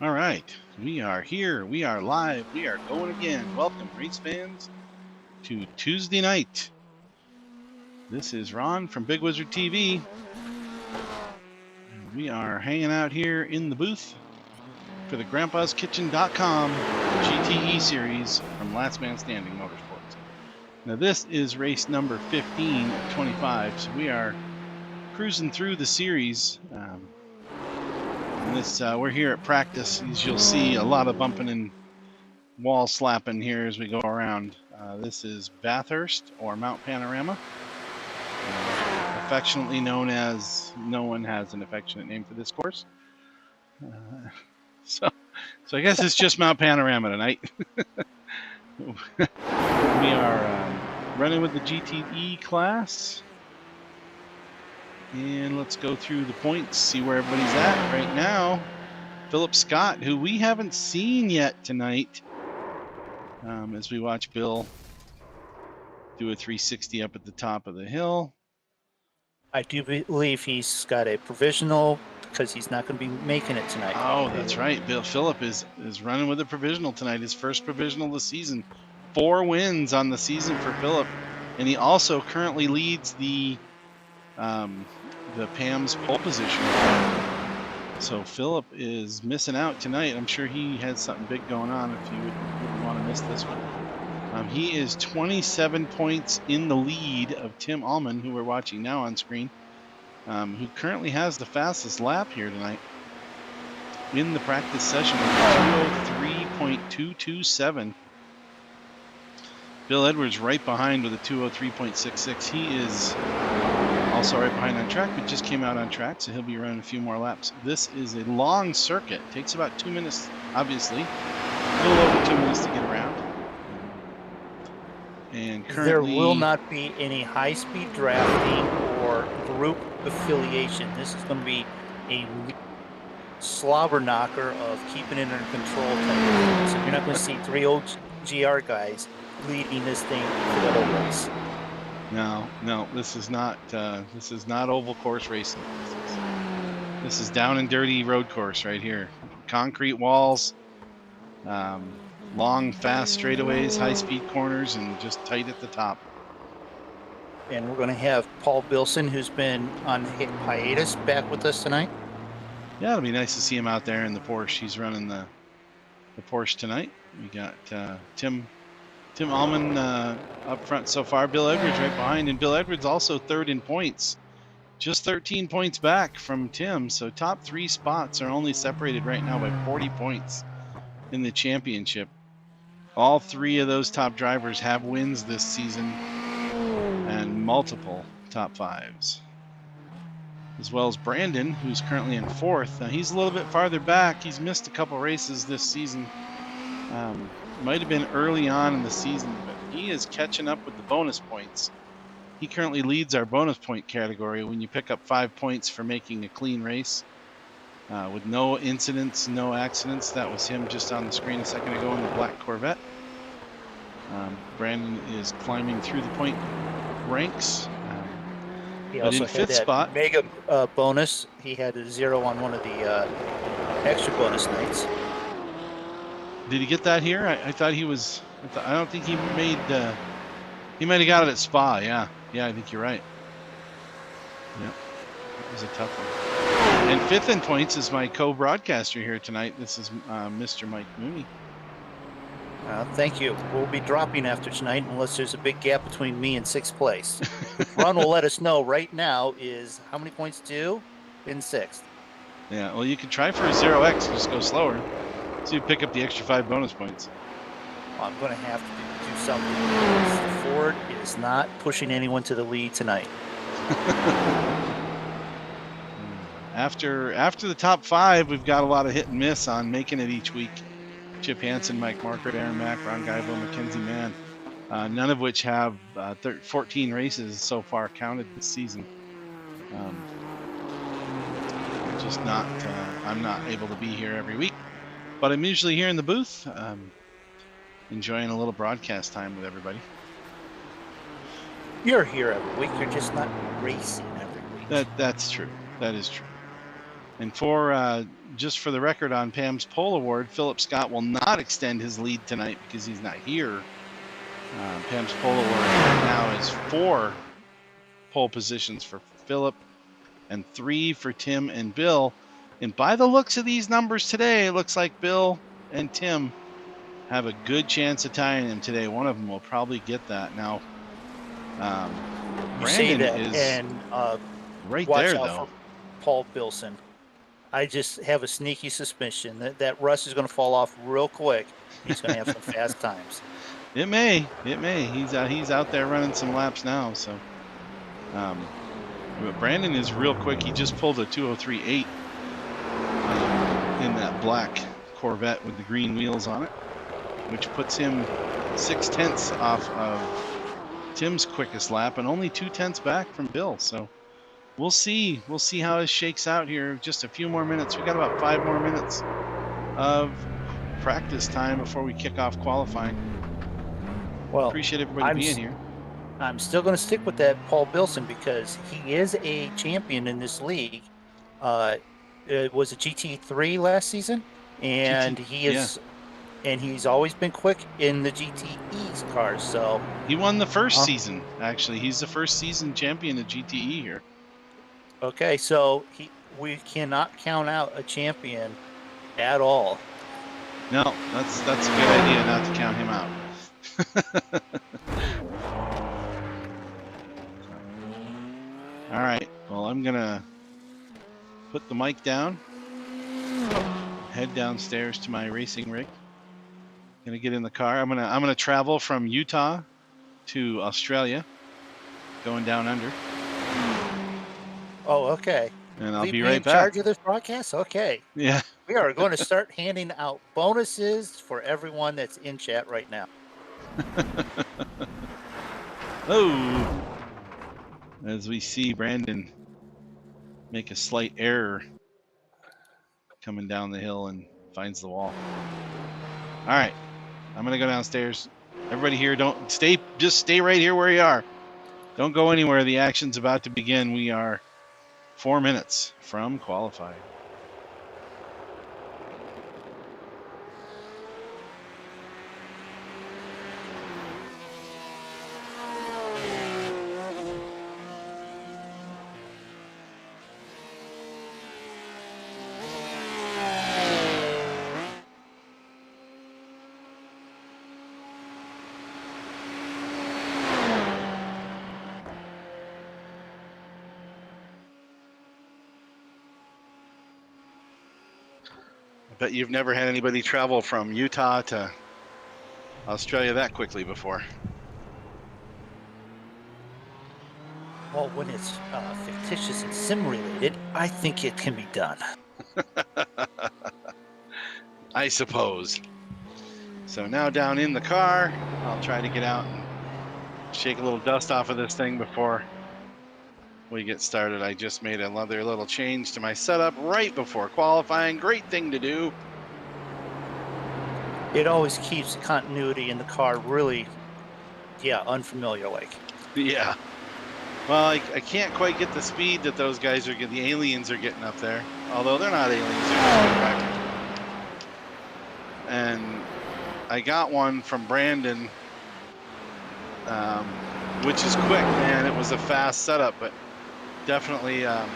All right, we are here. We are live. We are going again. Welcome, race fans, to Tuesday night. This is Ron from Big Wizard TV. And we are hanging out here in the booth for the grandpaskitchen.com GTE series from Last Man Standing Motorsports. Now, this is race number 15 of 25, so we are cruising through the series. And this, we're here at practice. As you'll see, a lot of bumping and wall slapping here as we go around. This is Bathurst or Mount Panorama, affectionately known as, no one has an affectionate name for this course. So I guess it's just Mount Panorama tonight. We are running with the GTE class. And let's go through the points, see where everybody's at right now. Philip Scott, who we haven't seen yet tonight, as we watch Bill do a 360 up at the top of the hill. I do believe he's got a provisional because he's not going to be making it tonight. Oh, that's right. Bill Phillip is running with a provisional tonight, his first provisional of the season. 4 wins on the season for Phillip, and he also currently leads the PAM's pole position. So Phillip is missing out tonight. I'm sure he has something big going on if you wouldn't want to miss this one. He is 27 points in the lead of Tim Allman, who we're watching now on screen, who currently has the fastest lap here tonight in the practice session with 203.227. Bill Edwards right behind with a 203.66. He is also right behind on track, but just came out on track, so he'll be running a few more laps. This is a long circuit. It takes about 2 minutes, obviously. A little over 2 minutes to get around. And currently, there will not be any high-speed drafting or group affiliation. This is going to be a slobber knocker of keeping it under control. So you're not going to see 3 old GR guys leading this thing for the whole race. No, this is not oval course racing. This is down and dirty road course right here. Concrete walls, long, fast straightaways, high-speed corners, and just tight at the top. And we're going to have Paul Bilson, who's been on hiatus, back with us tonight. Yeah, it'll be nice to see him out there in the Porsche. He's running the Porsche tonight. We got Tim Allman up front so far. Bill Edwards right behind, and Bill Edwards also third in points. Just 13 points back from Tim, so top 3 spots are only separated right now by 40 points in the championship. All 3 of those top drivers have wins this season and multiple top 5s. As well as Brandon, who's currently in 4th. Now, he's a little bit farther back. He's missed a couple races this season. Might have been early on in the season, but he is catching up with the bonus points. He currently leads our bonus point category when you pick up 5 points for making a clean race. With no incidents, no accidents. That was him just on the screen a second ago in the black Corvette. Brandon is climbing through the point ranks. He also had that spot, mega bonus. He had a 0 on one of the extra bonus nights. Did he get that here? I thought he was. I don't think he made. He might have got it at Spa. Yeah, I think you're right. Yep, it was a tough one. And 5th in points is my co-broadcaster here tonight. This is Mr. Mike Mooney. Thank you. We'll be dropping after tonight unless there's a big gap between me and 6th place. Ron will let us know right now is how many points due in 6th. Yeah, well, you could try for a 0x, just go slower. So you pick up the extra 5 bonus points. Well, I'm going to have to do something. Ford is not pushing anyone to the lead tonight. After the top 5, we've got a lot of hit and miss on making it each week. Chip Hansen, Mike Markert, Aaron Mack, Ron Guyville, Mackenzie Mann, none of which have 14 races so far counted this season. Just not, I'm not able to be here every week, but I'm usually here in the booth, enjoying a little broadcast time with everybody. You're here every week. You're just not racing every week. That's true. That is true. And for just for the record on Pam's pole award, Philip Scott will not extend his lead tonight because he's not here. Pam's pole award right now is 4 pole positions for Philip and 3 for Tim and Bill. And by the looks of these numbers today, it looks like Bill and Tim have a good chance of tying him today. One of them will probably get that. Now, You say Brandon that, is and right watch there, out though. for Paul Bilson. I just have a sneaky suspicion that Russ is going to fall off real quick. He's going to have some fast times. It may. He's out there running some laps now. So, but Brandon is real quick. He just pulled a 2:03.8 in that black Corvette with the green wheels on it, which puts him 0.6 off of Tim's quickest lap and only 0.2 back from Bill. So we'll see. We'll see how it shakes out here. Just a few more minutes. We got about 5 more minutes of practice time before we kick off qualifying. Well, appreciate everybody being here. I'm still going to stick with that Paul Bilson because he is a champion in this league. It was a GTE 3 last season, and and he's always been quick in the GTE cars. So he won the first season. Actually, he's the first season champion of GTE here. Okay, so we cannot count out a champion at all. No, that's a good idea not to count him out. All right. Well, I'm gonna put the mic down, head downstairs to my racing rig. Gonna get in the car. I'm gonna travel from Utah to Australia, going down under. Oh, okay. And I'll be right back. In charge of this broadcast? Okay. Yeah. We are going to start handing out bonuses for everyone that's in chat right now. Oh. As we see Brandon make a slight error coming down the hill and finds the wall. All right. I'm going to go downstairs. Everybody here, just stay right here where you are. Don't go anywhere. The action's about to begin. We are 4 minutes from qualifying. Bet you've never had anybody travel from Utah to Australia that quickly before. Well, when it's fictitious and sim-related, I think it can be done. I suppose. So now down in the car, I'll try to get out and shake a little dust off of this thing before we get started. I just made another little change to my setup right before qualifying. Great thing to do. It always keeps continuity in the car really, unfamiliar like. Yeah. Well, I can't quite get the speed that those guys are getting. The aliens are getting up there. Although they're not aliens, they're just contractors. And I got one from Brandon, which is quick, man. It was a fast setup, but definitely out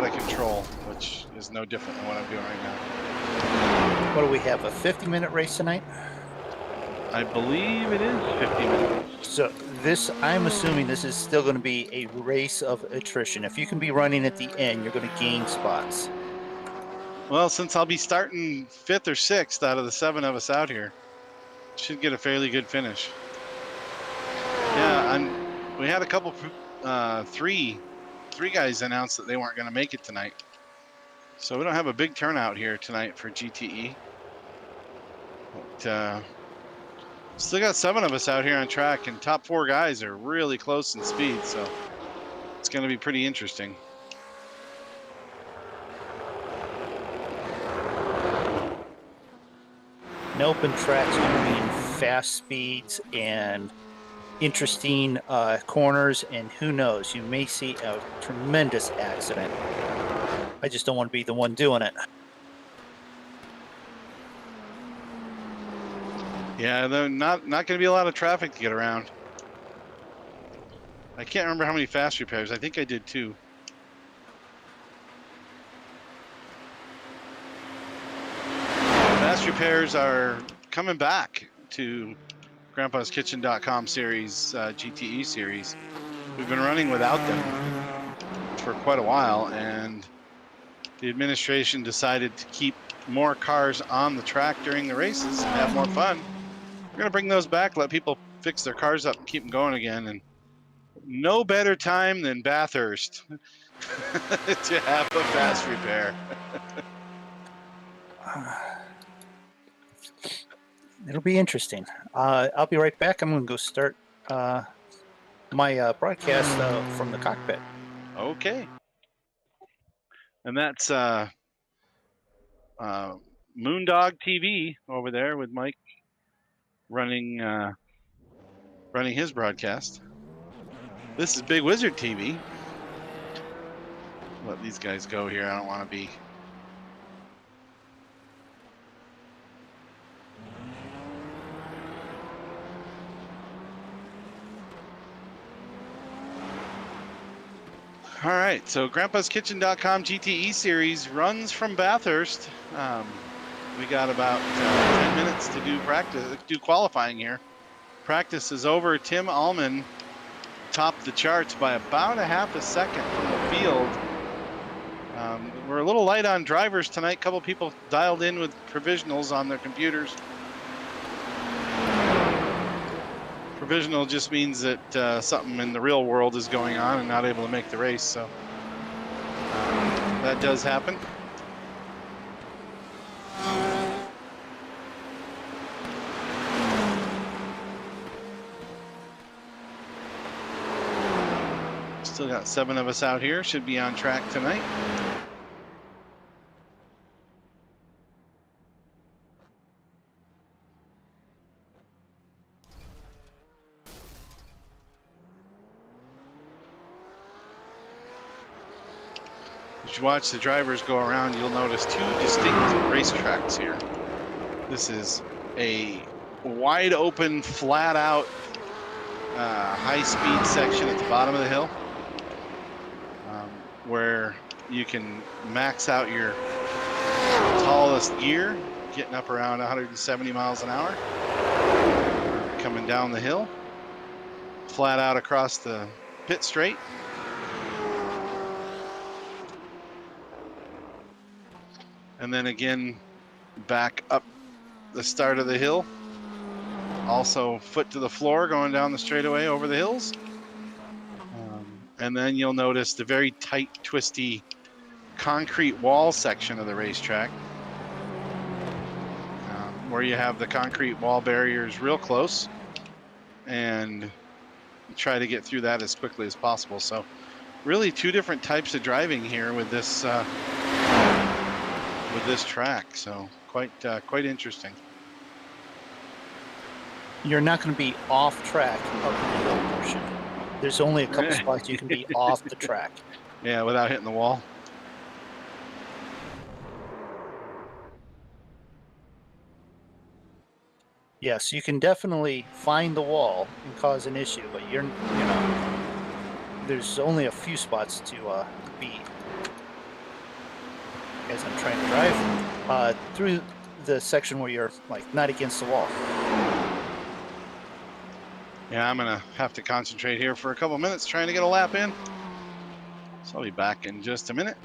of control, which is no different than what I'm doing right now. What do we have, a 50-minute race tonight? I believe it is 50 minutes. So I'm assuming this is still going to be a race of attrition. If you can be running at the end, you're going to gain spots. Well, since I'll be starting 5th or 6th out of the 7 of us out here, should get a fairly good finish. Yeah, we had a couple, three guys announced that they weren't going to make it tonight. So we don't have a big turnout here tonight for GTE. But still got 7 of us out here on track, and top 4 guys are really close in speed, so it's going to be pretty interesting. An open track's going to mean fast speeds and interesting corners, and who knows, you may see a tremendous accident. I just don't want to be the one doing it. Yeah, there's not going to be a lot of traffic to get around. I can't remember how many fast repairs. I think I did 2. Fast repairs are coming back to grandpaskitchen.com series, GTE series. We've been running without them for quite a while, and the administration decided to keep more cars on the track during the races and have more fun. We're going to bring those back, let people fix their cars up and keep them going again. And no better time than Bathurst to have a fast repair. It'll be interesting. I'll be right back. I'm going to go start my broadcast from the cockpit. Okay. And that's Moondog TV over there with Mike running his broadcast. This is Big Wizard TV. Let these guys go here. I don't want to be. All right, so grandpaskitchen.com GTE series runs from Bathurst. We got about 10 minutes to do qualifying here. Practice is over. Tim Allman topped the charts by about a half a second from the field. We're a little light on drivers tonight. A couple people dialed in with provisionals on their computers. Provisional just means that something in the real world is going on and not able to make the race, so that does happen. Still got 7 of us out here, should be on track tonight. As you watch the drivers go around, you'll notice 2 distinct racetracks here. This is a wide open, flat out, high-speed section at the bottom of the hill, where you can max out your tallest gear, getting up around 170 miles an hour. Coming down the hill, flat out across the pit straight. And then again, back up the start of the hill. Also foot to the floor going down the straightaway over the hills. And then you'll notice the very tight, twisty concrete wall section of the racetrack, where you have the concrete wall barriers real close and try to get through that as quickly as possible. So really 2 different types of driving here with this track. So quite interesting. You're not going to be off track up in the hill portion. There's only a couple spots you can be off the track. Yeah, without hitting the wall. Yes, you can definitely find the wall and cause an issue, but there's only a few spots to beat. As I'm trying to drive through the section where you're like not against the wall. Yeah, I'm gonna have to concentrate here for a couple minutes trying to get a lap in. So I'll be back in just a minute.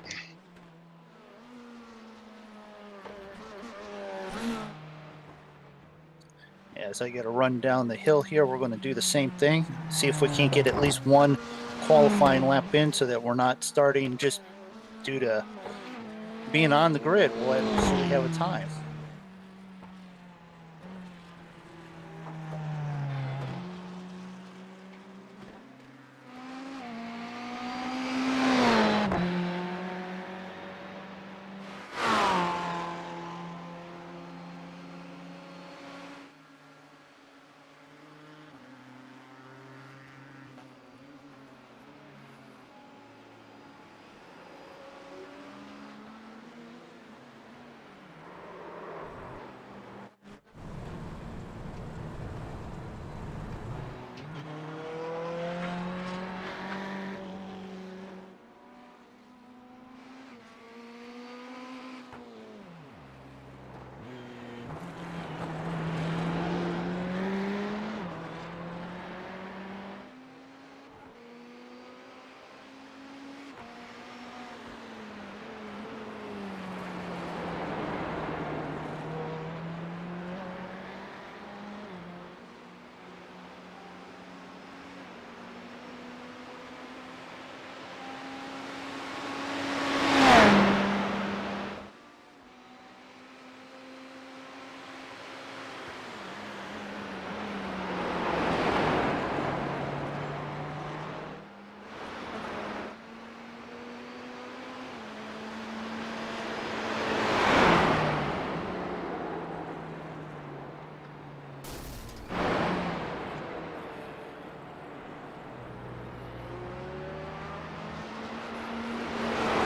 As I get to run down the hill here, we're going to do the same thing. See if we can't get at least 1 qualifying lap in so that we're not starting just due to being on the grid. We'll actually have a time.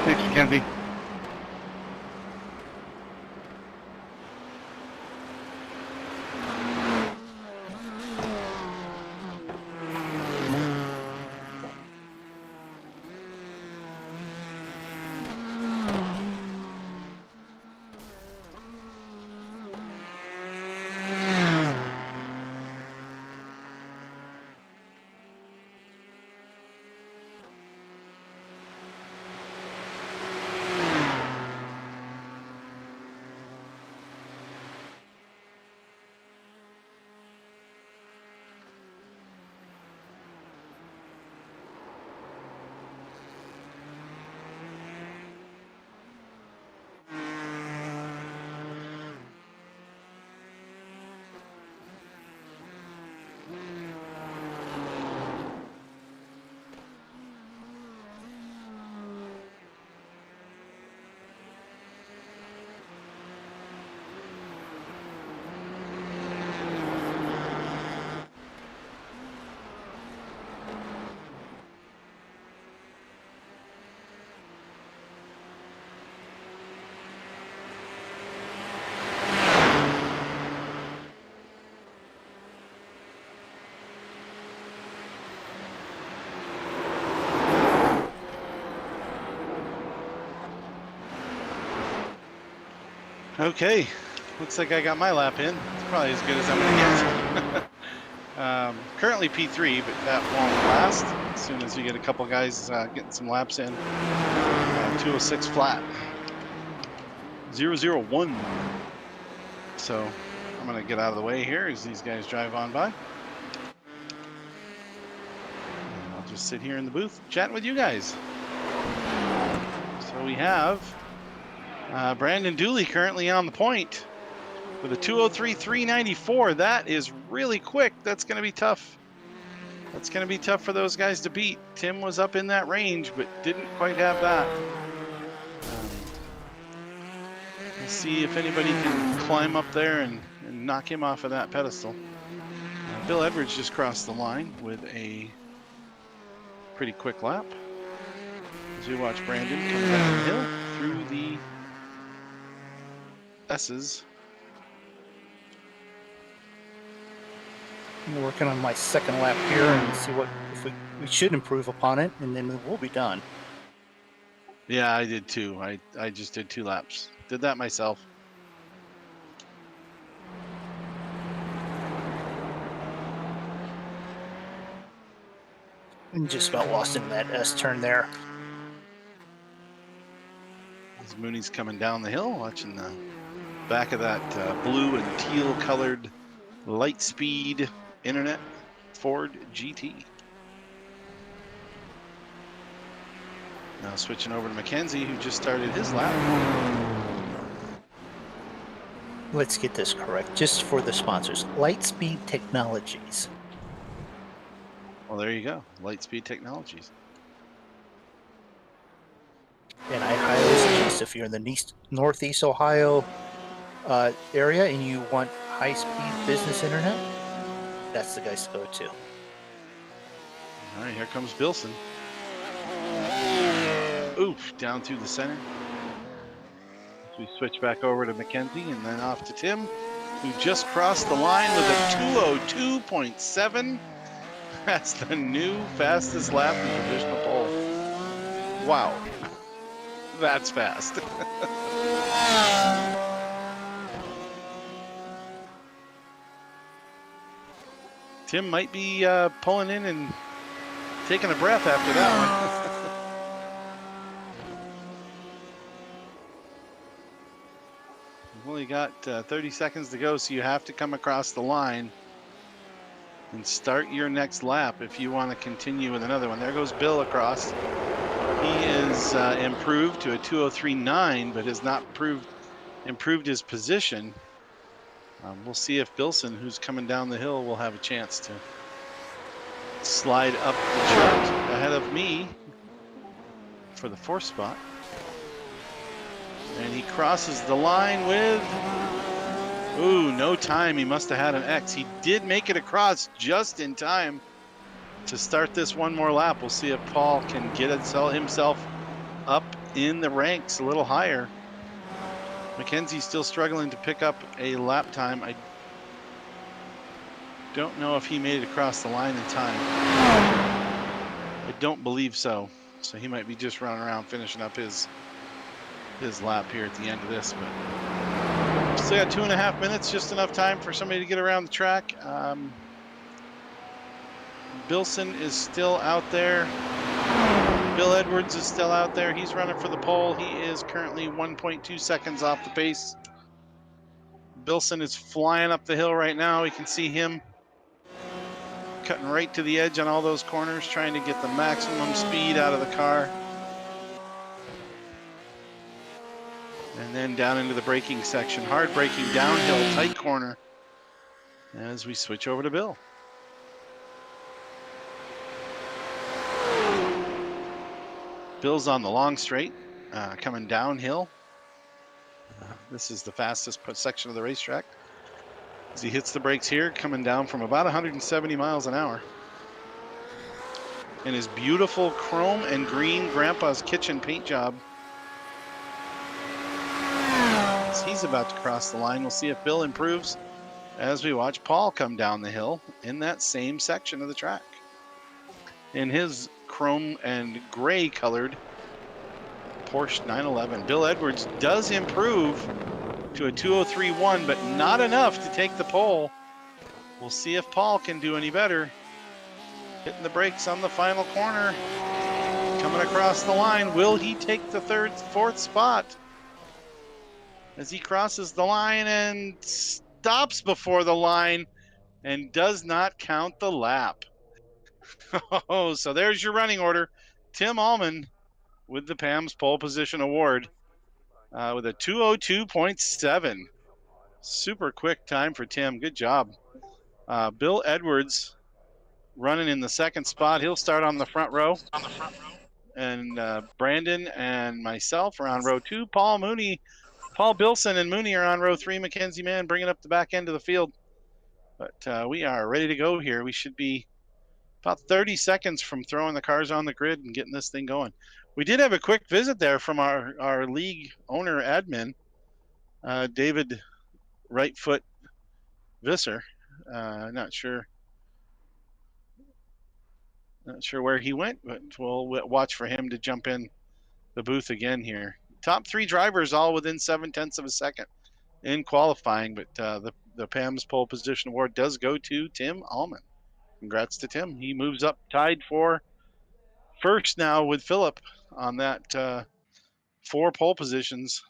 Thanks, Mackenzie. Okay, looks like I got my lap in. It's probably as good as I'm gonna get. Currently P3, but that won't last. As soon as we get a couple guys getting some laps in, 206 flat, 001. So I'm gonna get out of the way here as these guys drive on by. And I'll just sit here in the booth chatting with you guys. So we have Brandon Dooley currently on the point with a 203.394. That is really quick. That's going to be tough. That's going to be tough for those guys to beat. Tim was up in that range, but didn't quite have that. We'll see if anybody can climb up there and knock him off of that pedestal. Bill Edwards just crossed the line with a pretty quick lap. As we watch Brandon come down the hill through the S's. I'm working on my second lap here and see what if we should improve upon it, and then we'll be done. Yeah, I did too. I just did 2 laps. Did that myself. And just about lost in that S turn there. As Mooney's coming down the hill, watching the back of that blue and teal colored Lightspeed Internet Ford GT. Now switching over to Mackenzie, who just started his lap. Let's get this correct, just for the sponsors. Lightspeed Technologies. Well, there you go. Lightspeed Technologies. And I highly suggest if you're in the Northeast Ohio area and you want high-speed business internet, that's the guys to go to. All right, here comes Bilson. Oof, down through the center. As we switch back over to Mackenzie and then off to Tim, who just crossed the line with a 202.7. That's the new fastest lap in the divisional pole. Wow. That's fast. Tim might be pulling in and taking a breath after that one. We've only got 30 seconds to go, so you have to come across the line and start your next lap if you want to continue with another one. There goes Bill across. He is improved to a 203.9, but has not improved his position. We'll see if Bilson, who's coming down the hill, will have a chance to slide up the chart ahead of me for the 4th spot. And he crosses the line with, ooh, no time. He must have had an X. He did make it across just in time to start this one more lap. We'll see if Paul can get himself up in the ranks a little higher. Mackenzie's still struggling to pick up a lap time. I don't know if he made it across the line in time. I don't believe so. So he might be just running around finishing up his lap here at the end of this. But still got 2.5 minutes, just enough time for somebody to get around the track. Bilson is still out there. Bill Edwards is still out there. He's running for the pole. He is currently 1.2 seconds off the pace. Bilson is flying up the hill right now. You can see him cutting right to the edge on all those corners, trying to get the maximum speed out of the car. And then down into the braking section. Hard braking, downhill, tight corner as we switch over to Bill. Bill's on the long straight, coming downhill. This is the fastest section of the racetrack. As he hits the brakes here, coming down from about 170 miles an hour. And his beautiful chrome and green Grandpa's Kitchen paint job. As he's about to cross the line, we'll see if Bill improves as we watch Paul come down the hill in that same section of the track. In his chrome and gray colored Porsche 911. Bill Edwards does improve to a 203.1, but not enough to take the pole. We'll see if Paul can do any better. Hitting the brakes on the final corner. Coming across the line. Will he take the fourth spot? As he crosses the line and stops before the line and does not count the lap. Oh, so there's your running order. Tim Allman with the PAMS pole position award with a 202.7. Super quick time for Tim. Good job. Bill Edwards running in the second spot. He'll start on the front row. And Brandon and myself are on row 2. Paul Bilson and Mooney are on row 3. Mackenzie Mann bringing up the back end of the field. But we are ready to go here. We should be about 30 seconds from throwing the cars on the grid and getting this thing going. We did have a quick visit there from our league owner admin, David Rightfoot Visser. Not sure where he went, but we'll watch for him to jump in the booth again here. Top 3 drivers all within 0.7 of a second in qualifying, but the PAMS pole position award does go to Tim Allman. Congrats to Tim. He moves up tied for first now with Philip on that 4 pole positions,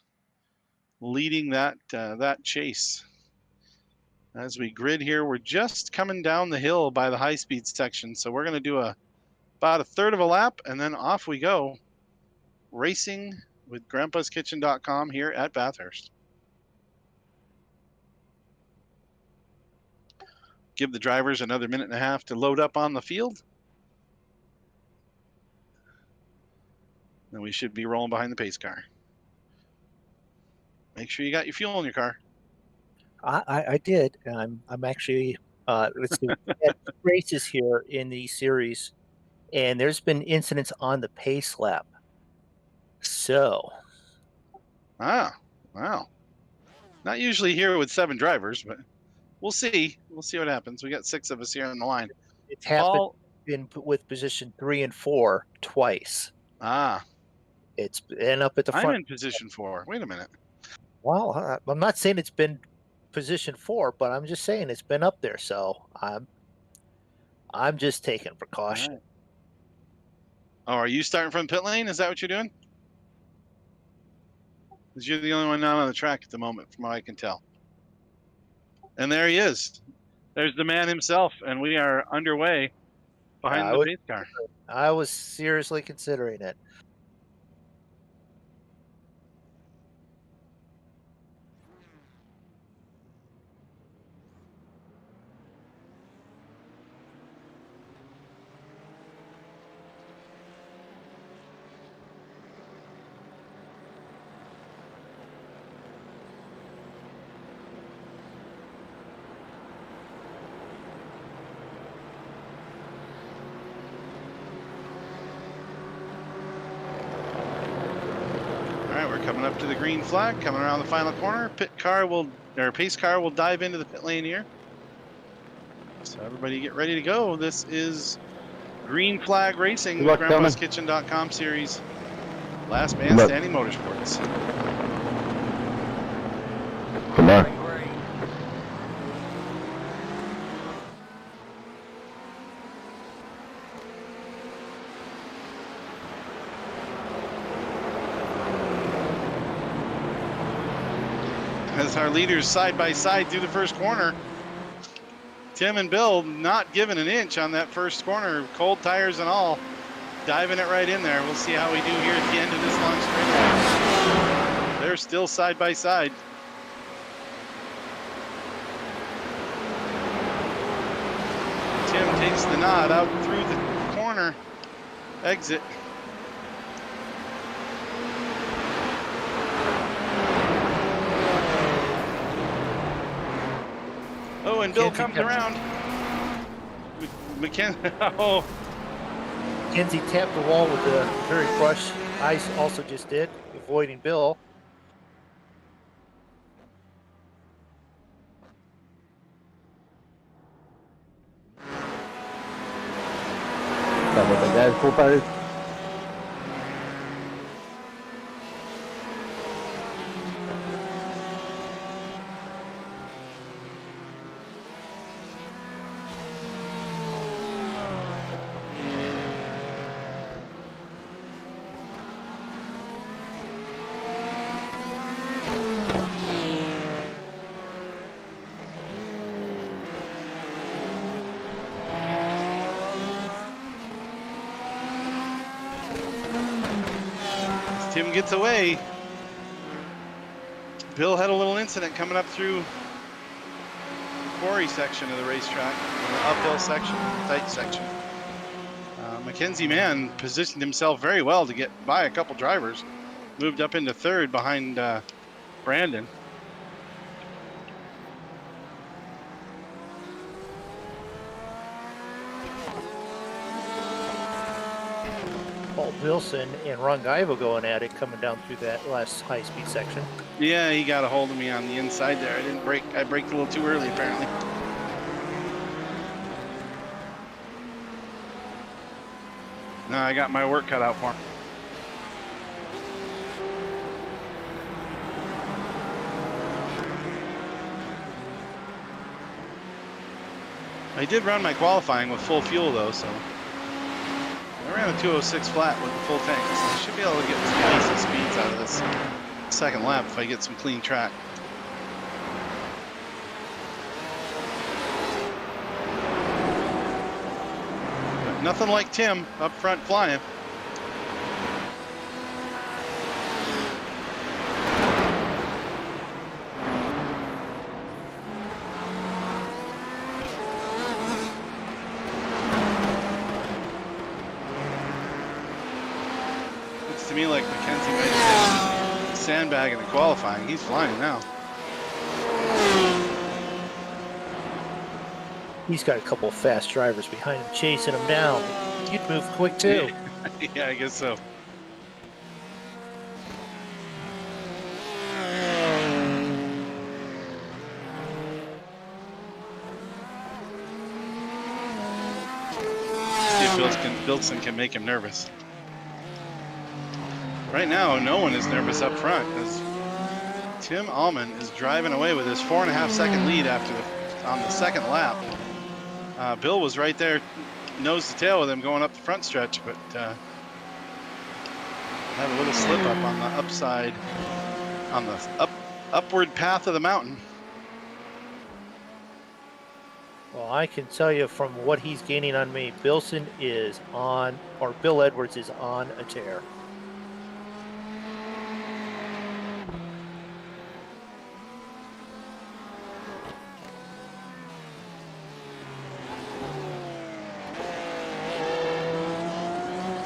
leading that chase. As we grid here, we're just coming down the hill by the high-speed section, so we're going to do about a third of a lap, and then off we go, racing with grandpaskitchen.com here at Bathurst. Give the drivers another 1.5 minutes to load up on the field. Then we should be rolling behind the pace car. Make sure you got your fuel in your car. I did. I'm actually let's see, we had races here in the series, and there's been incidents on the pace lap. So. Wow. Not usually here with 7 drivers, but we'll see. We'll see what happens. We got 6 of us here on the line. It's happened with position 3 and 4 twice. It's been up at the front. I'm in position 4. Wait a minute. Well, I'm not saying it's been position 4, but I'm just saying it's been up there. So I'm just taking precaution. Right. Oh, are you starting from pit lane? Is that what you're doing? Because you're the only one not on the track at the moment, from what I can tell. And there he is. There's the man himself, and we are underway behind the pace car. I was seriously considering it. right, we're coming up to the green flag, coming around the final corner. Pace car will dive into the pit lane here. So everybody get ready to go. This is Green Flag Racing, Good luck, Grandpa'sKitchen.com series. Last man standing motorsports. Come on. As our leaders side by side through the first corner. Tim and Bill not giving an inch on that first corner, cold tires and all, diving it right in there. We'll see how we do here at the end of this long straightaway. They're still side by side. Tim takes the nod out through the corner exit. Oh, and Bill comes around. Oh. Mackenzie tapped the wall with the very fresh ice, also just did, avoiding Bill. That was the guy's full tires. Tim gets away. Bill had a little incident coming up through the quarry section of the racetrack, the uphill section, tight section. Mackenzie Mann positioned himself very well to get by a couple drivers. Moved up into third behind Brandon. Paul Wilson and Ron Gaivo going at it, coming down through that last high-speed section. Yeah, he got a hold of me on the inside there. I didn't brake. I braked a little too early, apparently. No, I got my work cut out for him. I did run my qualifying with full fuel though, so I ran a 206 flat with the full tank, so I should be able to get some decent speeds out of this second lap if I get some clean track. But nothing like Tim up front flying. Looks to me like Mackenzie might have hit sandbag in the qualifying. He's flying now. He's got a couple of fast drivers behind him chasing him down. You'd move quick too. Yeah, I guess so. See if Bilson can make him nervous. Right now, no one is nervous up front because Tim Allman is driving away with his 4.5 second lead on the second lap. Bill was right there, nose to tail with him going up the front stretch, but had a little slip up on the upside, on the upward path of the mountain. Well, I can tell you from what he's gaining on me, Bill Edwards is on a tear.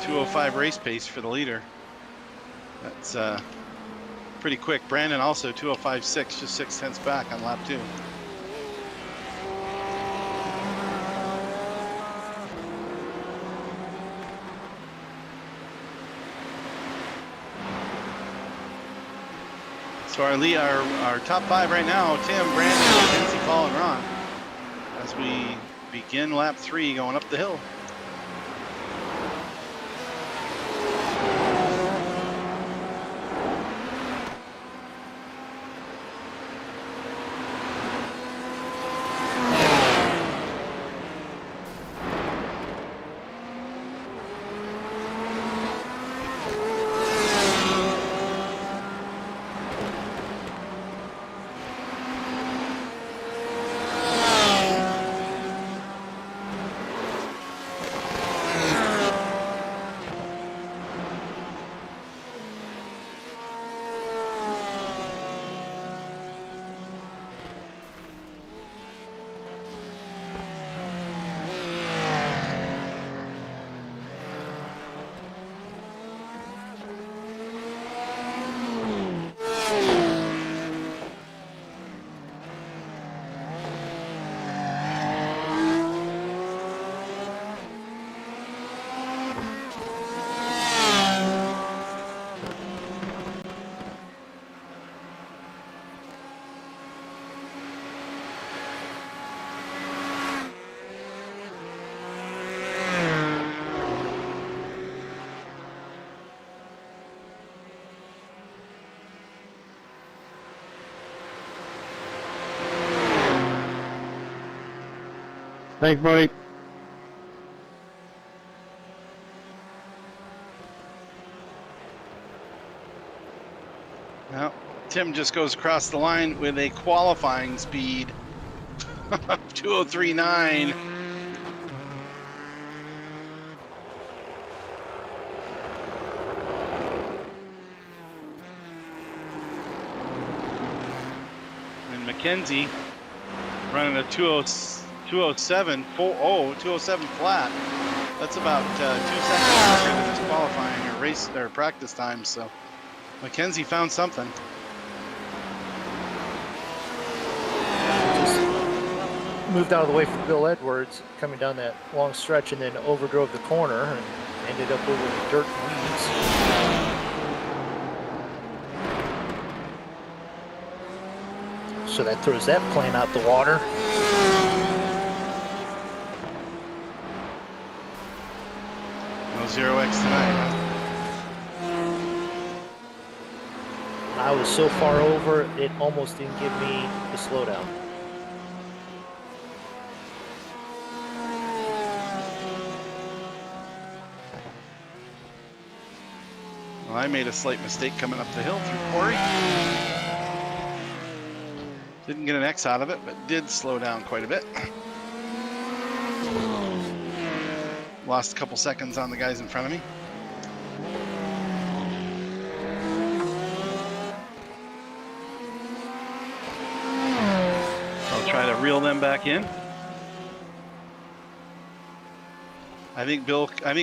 .205 race pace for the leader. That's pretty quick. Brandon also 205.6, just 0.6 back on lap 2. So our top 5 right now: Tim, Brandon, Mackenzie, Paul, and Ron. As we begin lap 3, going up the hill. Thanks, buddy. Well, Tim just goes across the line with a qualifying speed of 2:03.9. And Mackenzie running a 2:07 flat. That's about 2 seconds quicker than his qualifying or race or practice time. So Mackenzie found something. Just moved out of the way for Bill Edwards coming down that long stretch and then overdrove the corner and ended up over the dirt and weeds. So that throws that plane out the water. No 0x tonight. I was so far over, it almost didn't give me the slowdown. Well, I made a slight mistake coming up the hill through Quarry. Didn't get an X out of it, but did slow down quite a bit. Lost a couple seconds on the guys in front of me. I'll try to reel them back in. I think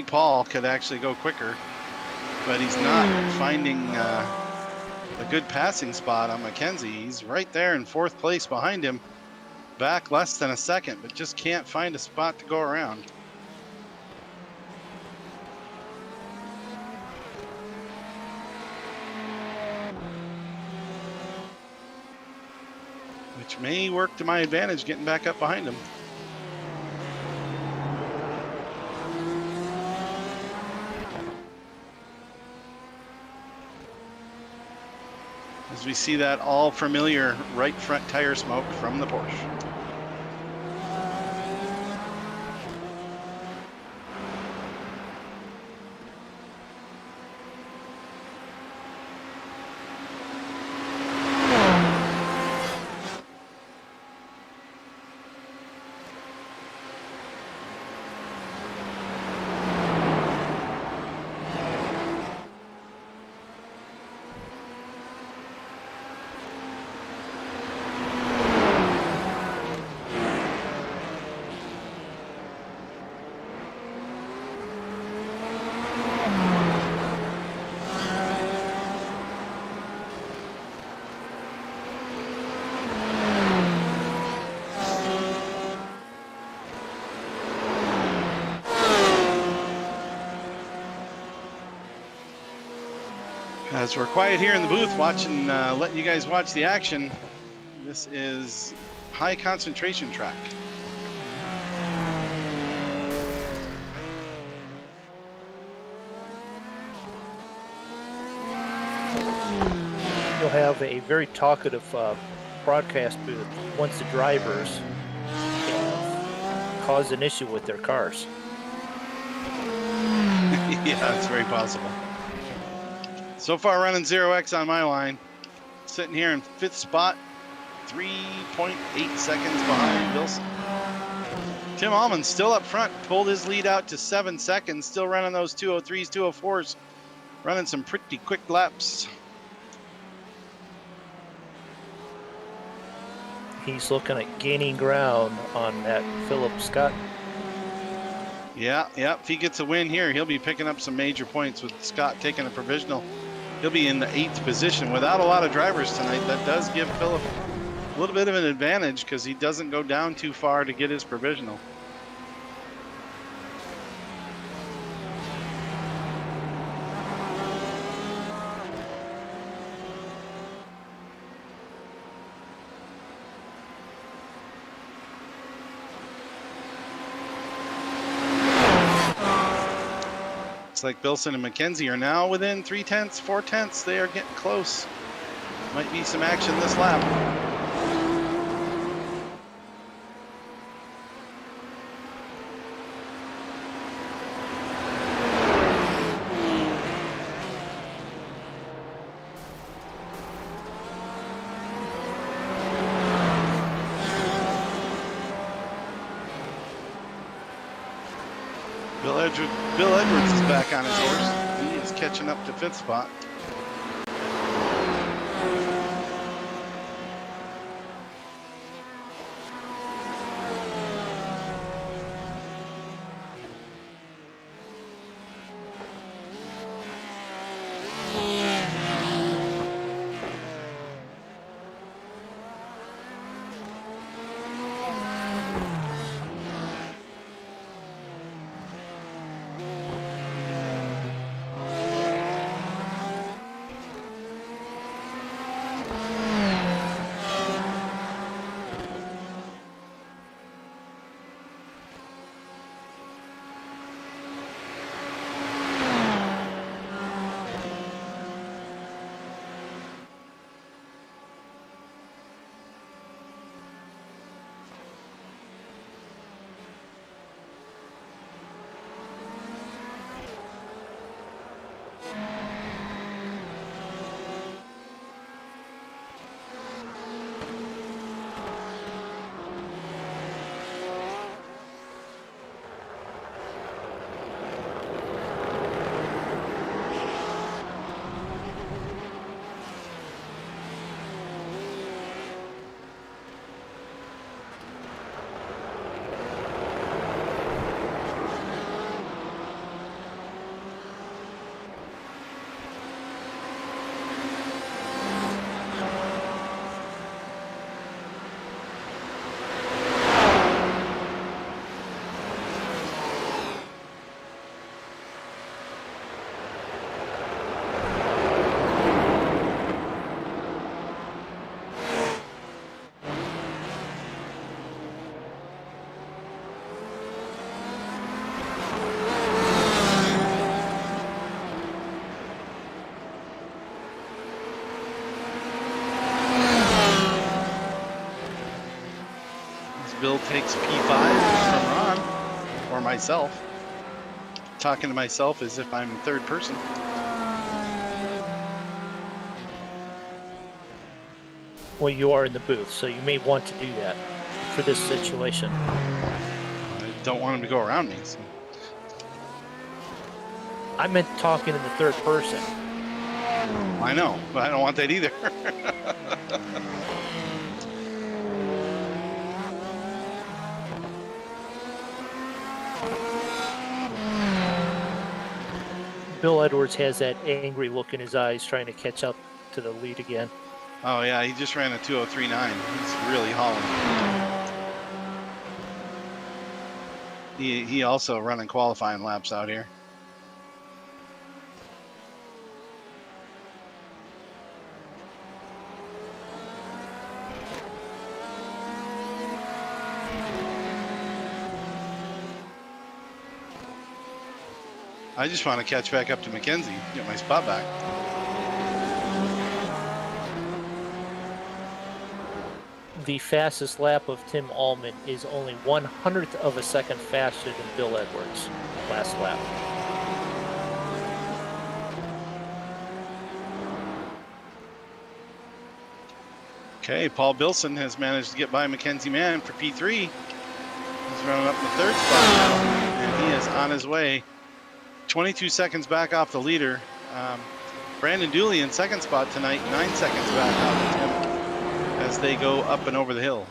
Paul could actually go quicker, but he's not finding a good passing spot on Mackenzie. He's right there in 4th place behind him, back less than a second, but just can't find a spot to go around. Which may work to my advantage getting back up behind him. As we see that all familiar right front tire smoke from the Porsche. As we're quiet here in the booth watching, letting you guys watch the action, this is high concentration track. You'll have a very talkative broadcast booth once the drivers cause an issue with their cars. Yeah, it's very possible. So far running 0x on my line. Sitting here in 5th spot, 3.8 seconds behind Wilson. Tim Allman still up front, pulled his lead out to 7 seconds, still running those 203s, 204s, running some pretty quick laps. He's looking at gaining ground on that Philip Scott. Yeah, if he gets a win here, he'll be picking up some major points with Scott taking a provisional. He'll be in the 8th position without a lot of drivers tonight. That does give Philip a little bit of an advantage because he doesn't go down too far to get his provisional. Looks like Bilson and McKenzie are now within 3/10, 4/10. They are getting close. Might be some action this lap. Bill Edwards is back on his horse. He is catching up to 5th spot. Bill takes P5 from Ron, or myself. Talking to myself as if I'm third person. Well, you are in the booth, so you may want to do that for this situation. I don't want him to go around me. So. I meant talking in the third person. I know, but I don't want that either. Bill Edwards has that angry look in his eyes trying to catch up to the lead again. Oh yeah, he just ran a 2:03.9. He's really hauling. He also running qualifying laps out here. I just want to catch back up to Mackenzie, get my spot back. The fastest lap of Tim Allman is only 1/100th of a second faster than Bill Edwards' last lap. Okay, Paul Bilson has managed to get by Mackenzie Mann for P3. He's running up the third spot now, and he is on his way. 22 seconds back off the leader. Brandon Dooley in second spot tonight, 9 seconds back off of him as they go up and over the hill.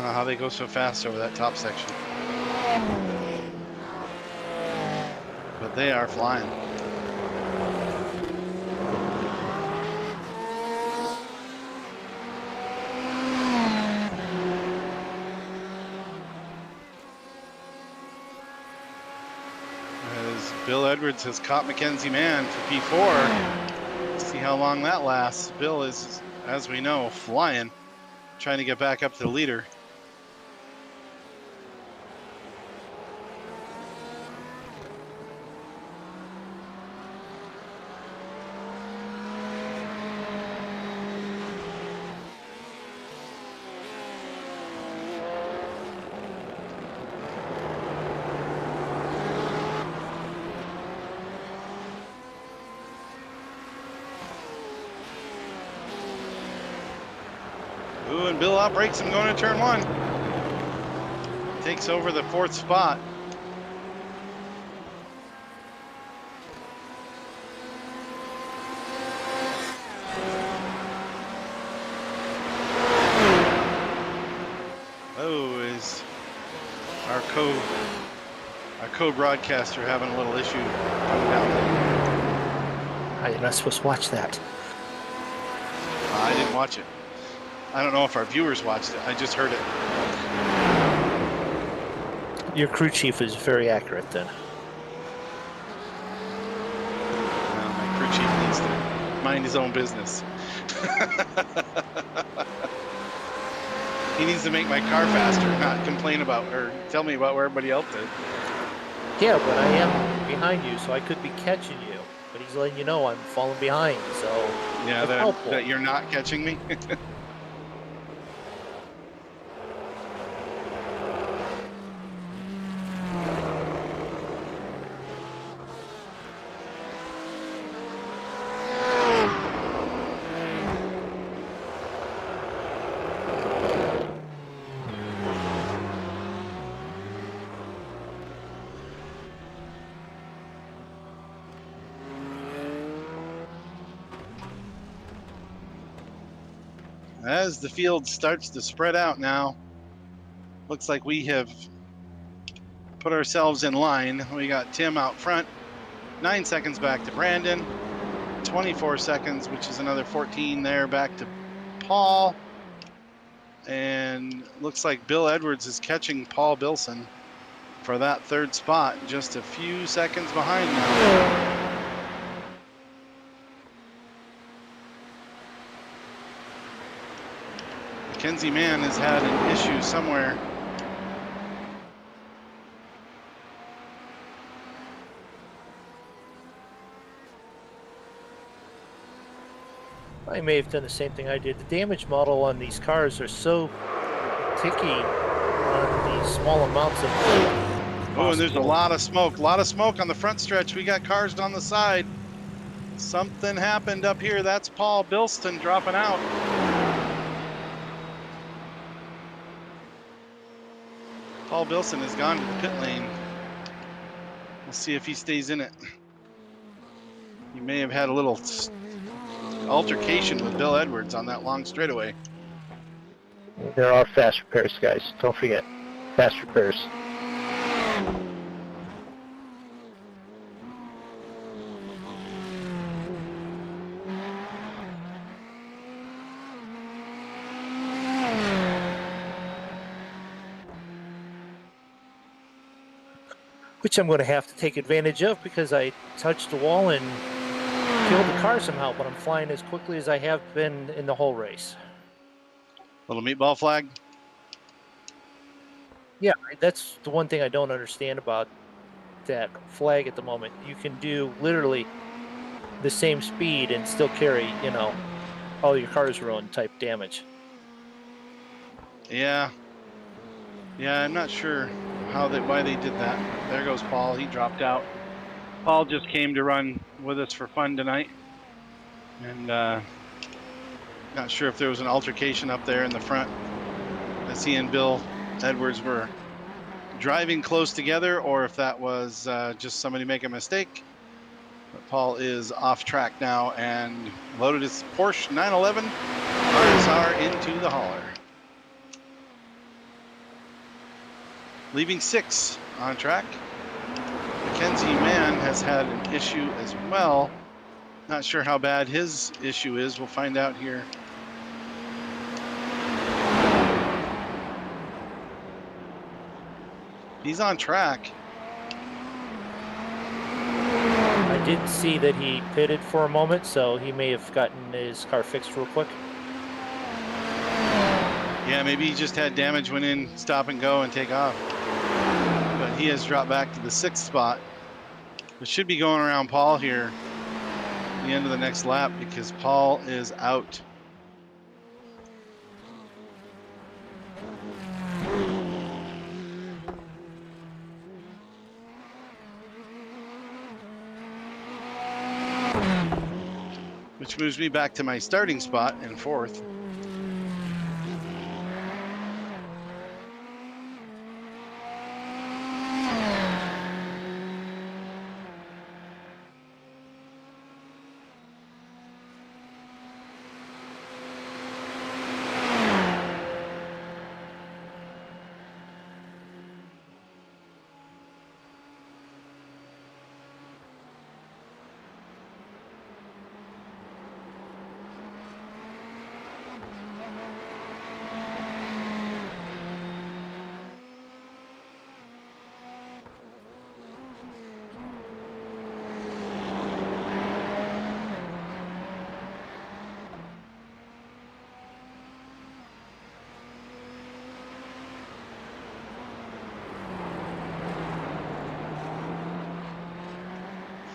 How they go so fast over that top section. But they are flying. As Bill Edwards has caught Mackenzie Mann for P4. Let's see how long that lasts. Bill is, as we know, flying, trying to get back up to the leader. Ooh, and Bill outbreaks him going to turn 1. Takes over the 4th spot. Oh, is our co-broadcaster having a little issue coming down there? You're not supposed to watch that. I didn't watch it. I don't know if our viewers watched it. I just heard it. Your crew chief is very accurate then. Well, my crew chief needs to mind his own business. He needs to make my car faster, not complain about or tell me about where everybody else is. Yeah, but I am behind you, so I could be catching you. But he's letting you know I'm falling behind, so yeah, it's helpful. that you're not catching me. As the field starts to spread out now, looks like we have put ourselves in line. We got Tim out front, 9 seconds back to Brandon, 24 seconds, which is another 14 there back to Paul. And looks like Bill Edwards is catching Paul Bilson for that 3rd spot, just a few seconds behind now. Mackenzie Mann has had an issue somewhere. I may have done the same thing I did. The damage model on these cars are so ticky on these small amounts of... Oh, and there's a lot of smoke on the front stretch. We got cars on the side. Something happened up here. That's Paul Bilston dropping out. Paul Bilson has gone to the pit lane. We'll see if he stays in it. He may have had a little altercation with Bill Edwards on that long straightaway. There are fast repairs, guys. Don't forget. Fast repairs. Which I'm going to have to take advantage of because I touched the wall and killed the car somehow, but I'm flying as quickly as I have been in the whole race. Little meatball flag. Yeah, that's the one thing I don't understand about that flag at the moment. You can do literally the same speed and still carry, you know, all your car's ruined type damage. Yeah. Yeah, I'm not sure why they did that. There goes Paul. He dropped out. Paul just came to run with us for fun tonight. And not sure if there was an altercation up there in the front as he and Bill Edwards were driving close together, or if that was just somebody making a mistake. But Paul is off track now and loaded his Porsche 911 RSR into the hauler. Leaving 6 on track. Mackenzie Mann has had an issue as well. Not sure how bad his issue is. We'll find out here. He's on track. I did see that he pitted for a moment, so he may have gotten his car fixed real quick. Yeah, maybe he just had damage, went in, stop and go, and take off. But he has dropped back to the 6th spot. It should be going around Paul here at the end of the next lap because Paul is out. Which moves me back to my starting spot in 4th.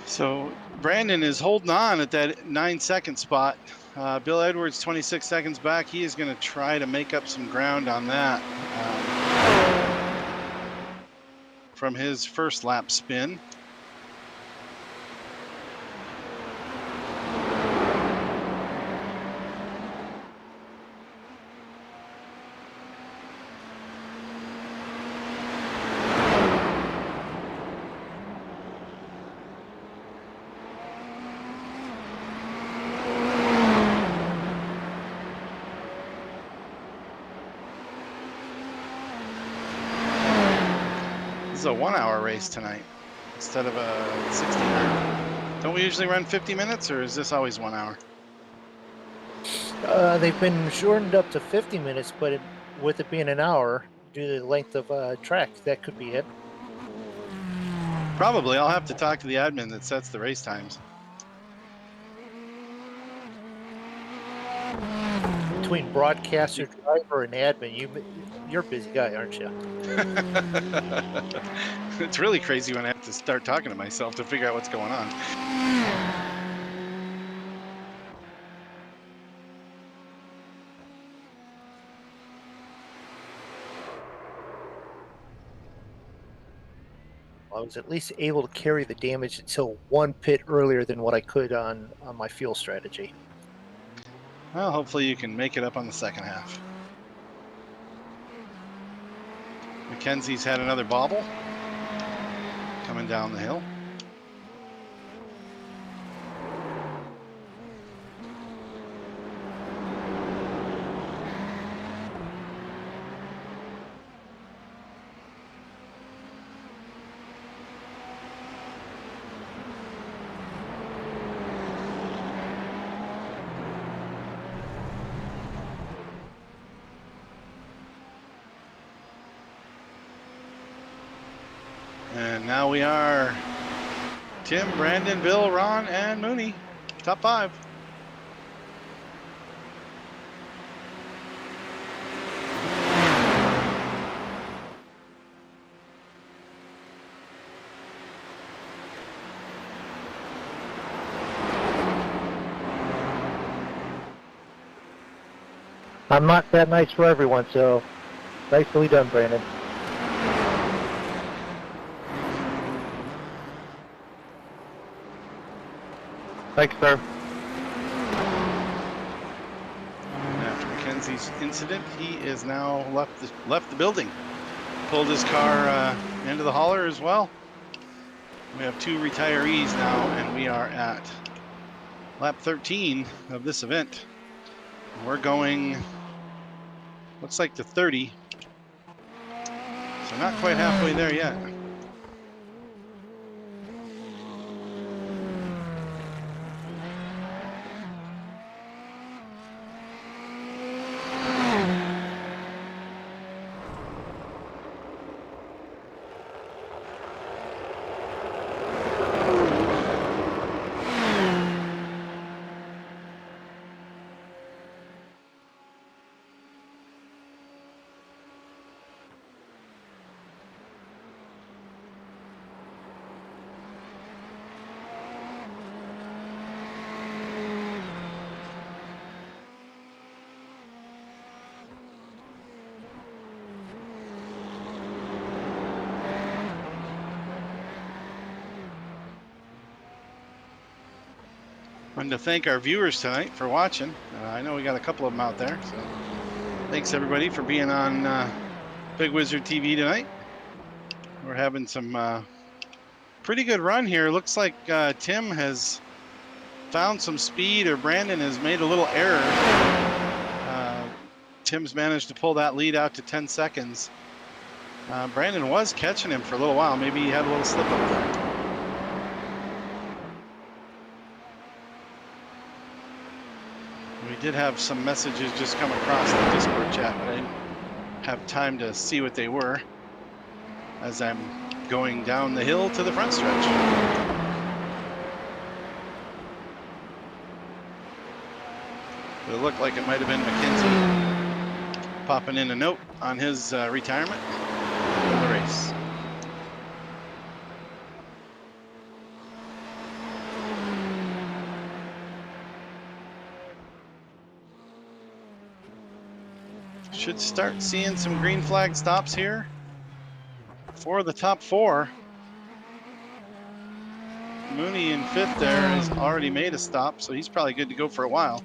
So Brandon is holding on at that 9-second spot. Bill Edwards, 26 seconds back. He is going to try to make up some ground on that from his first lap spin. This is a 1-hour race tonight instead of a 60 minute. Don't we usually run 50 minutes, or is this always 1 hour? They've been shortened up to 50 minutes, but with it being an hour, due to the length of track, that could be it. Probably. I'll have to talk to the admin that sets the race times. Between broadcaster, driver, and admin, you're a busy guy, aren't you? It's really crazy when I have to start talking to myself to figure out what's going on. I was at least able to carry the damage until one pit earlier than what I could on my fuel strategy. Well, hopefully you can make it up on the second half. Mackenzie's had another bobble coming down the hill. Now we are Tim, Brandon, Bill, Ron, and Mooney. Top 5. I'm not that nice for everyone, so nicely done, Brandon. Thanks, sir. After Mackenzie's incident, he is now left the building. Pulled his car into the hauler as well. We have 2 retirees now, and we are at lap 13 of this event. We're going, looks like to 30. So not quite halfway there yet. Wanted to thank our viewers tonight for watching. I know we got a couple of them out there, so thanks everybody for being on Big Wizard TV tonight. We're having some pretty good run here. Looks like Tim has found some speed, or Brandon has made a little error. Tim's managed to pull that lead out to 10 seconds. Brandon was catching him for a little while. Maybe he had a little slip up there. We did have some messages just come across the Discord chat, but I didn't have time to see what they were as I'm going down the hill to the front stretch. It looked like it might have been Mackenzie popping in a note on his retirement from the race. Should start seeing some green flag stops here for the top 4. Mooney in 5th there has already made a stop, so he's probably good to go for a while.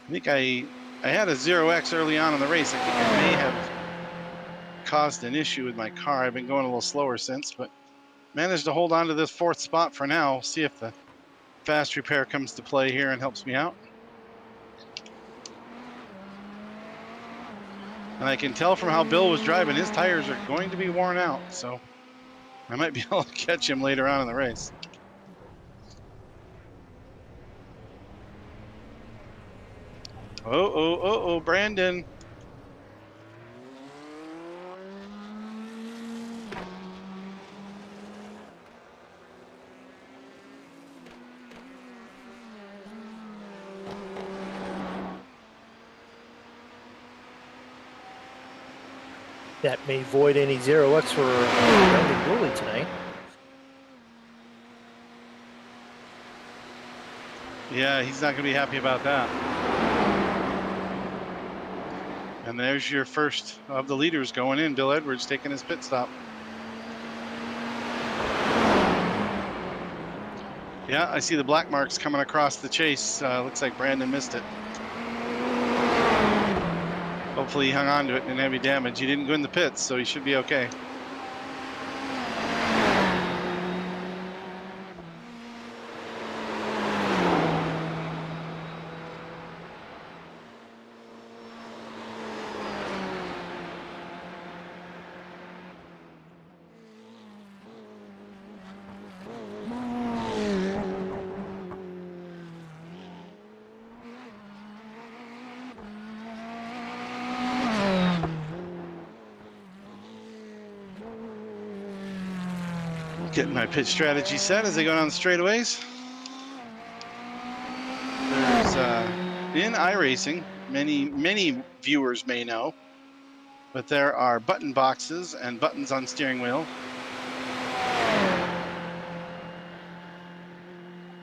I think I had a 0x early on in the race. I think I may have caused an issue with my car. I've been going a little slower since, but managed to hold on to this 4th spot for now. See if the fast repair comes to play here and helps me out. And I can tell from how Bill was driving, his tires are going to be worn out, so I might be able to catch him later on in the race. Oh, Brandon. That may void any 0x for Brendan Woolley tonight. Yeah, he's not going to be happy about that. And there's your first of the leaders going in. Bill Edwards taking his pit stop. Yeah, I see the black marks coming across the chase. Looks like Brandon missed it. Hopefully he hung on to it and didn't have any damage. He didn't go in the pits, so he should be okay. Getting my pitch strategy set as I go down the straightaways. There's in iRacing, many viewers may know, but there are button boxes and buttons on steering wheel.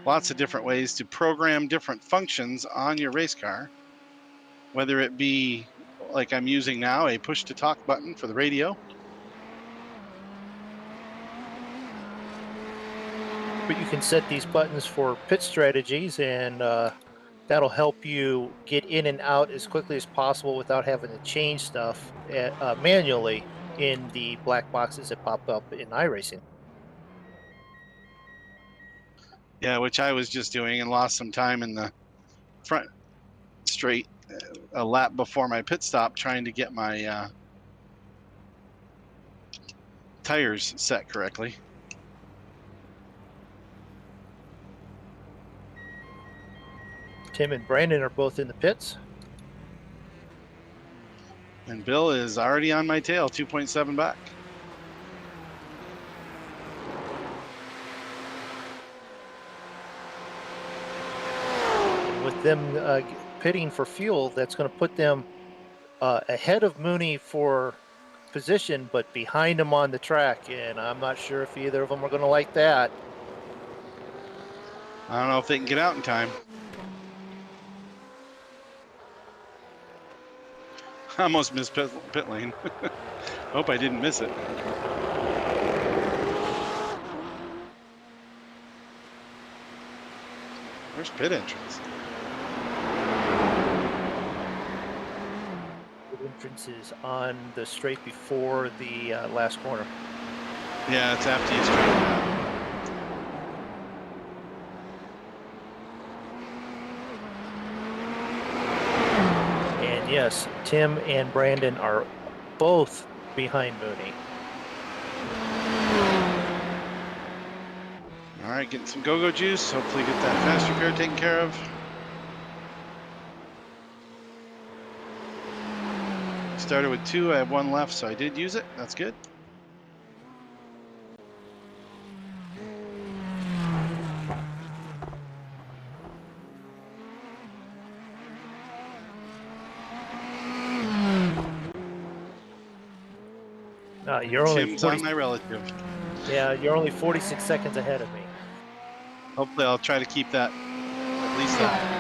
Lots of different ways to program different functions on your race car, whether it be like I'm using now, a push to talk button for the radio. But you can set these buttons for pit strategies, and that'll help you get in and out as quickly as possible without having to change stuff manually in the black boxes that pop up in iRacing. Yeah, which I was just doing and lost some time in the front straight a lap before my pit stop trying to get my tires set correctly. Tim and Brandon are both in the pits. And Bill is already on my tail, 2.7 back. With them pitting for fuel, that's going to put them ahead of Mooney for position, but behind him on the track. And I'm not sure if either of them are going to like that. I don't know if they can get out in time. I almost missed pit lane. Hope I didn't miss it. Where's pit entrance? Pit entrance is on the straight before the last corner. Yeah, it's after you straighten out. And yes, Tim and Brandon are both behind Mooney. All right, getting some go-go juice. Hopefully get that fast repair taken care of. Started with 2, I have 1 left, so I did use it. That's good. You're only Tim's 40, on my relative. yeah, you're only 46 seconds ahead of me. Hopefully I'll try to keep that, at least that.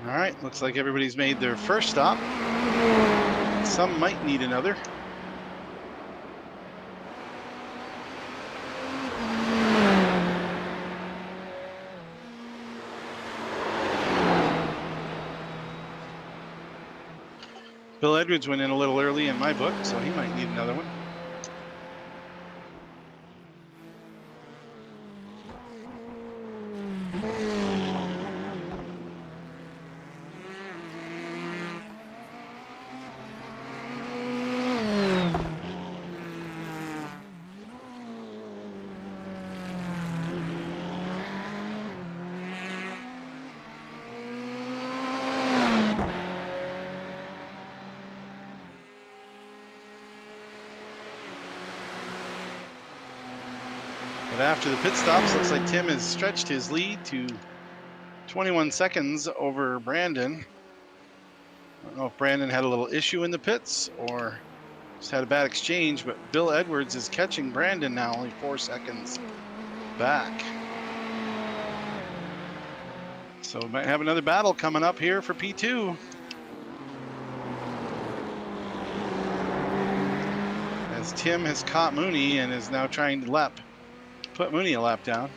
All right, looks like everybody's made their first stop. Some might need another. Bill Edwards went in a little early in my book, so he might need another one. But after the pit stops, looks like Tim has stretched his lead to 21 seconds over Brandon. I don't know if Brandon had a little issue in the pits or just had a bad exchange, but Bill Edwards is catching Brandon now, only 4 seconds back. So we might have another battle coming up here for P2. As Tim has caught Mooney and is now trying to put Mooney a lap down.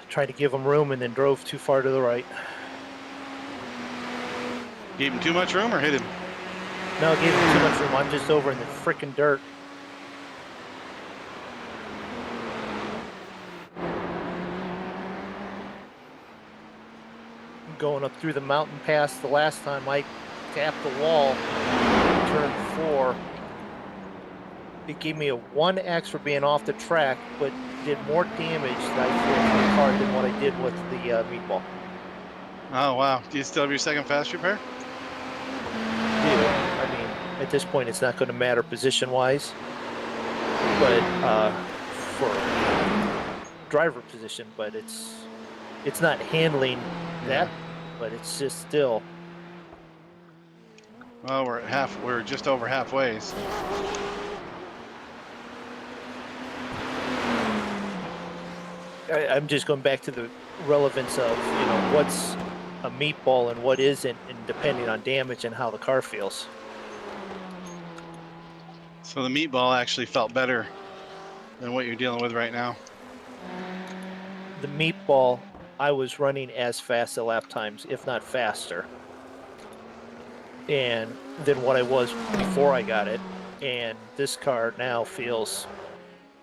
Tried to give him room and then drove too far to the right. Gave him too much room or hit him? No, gave him too much room. I'm just over in the frickin' dirt. Going up through the mountain pass the last time I tapped the wall, turn 4. It gave me a 1x for being off the track, but did more damage that I feel to the car than what I did with the meatball. Oh, wow. Do you still have your second fast repair? I mean, at this point, it's not going to matter position-wise, but for driver position, but it's not handling that, but it's just still. Well, we're just over halfway. So. I'm just going back to the relevance of, what's a meatball and what isn't, and depending on damage and how the car feels. So the meatball actually felt better than what you're dealing with right now. The meatball, I was running as fast at lap times, if not faster, and than what I was before I got it. And this car now feels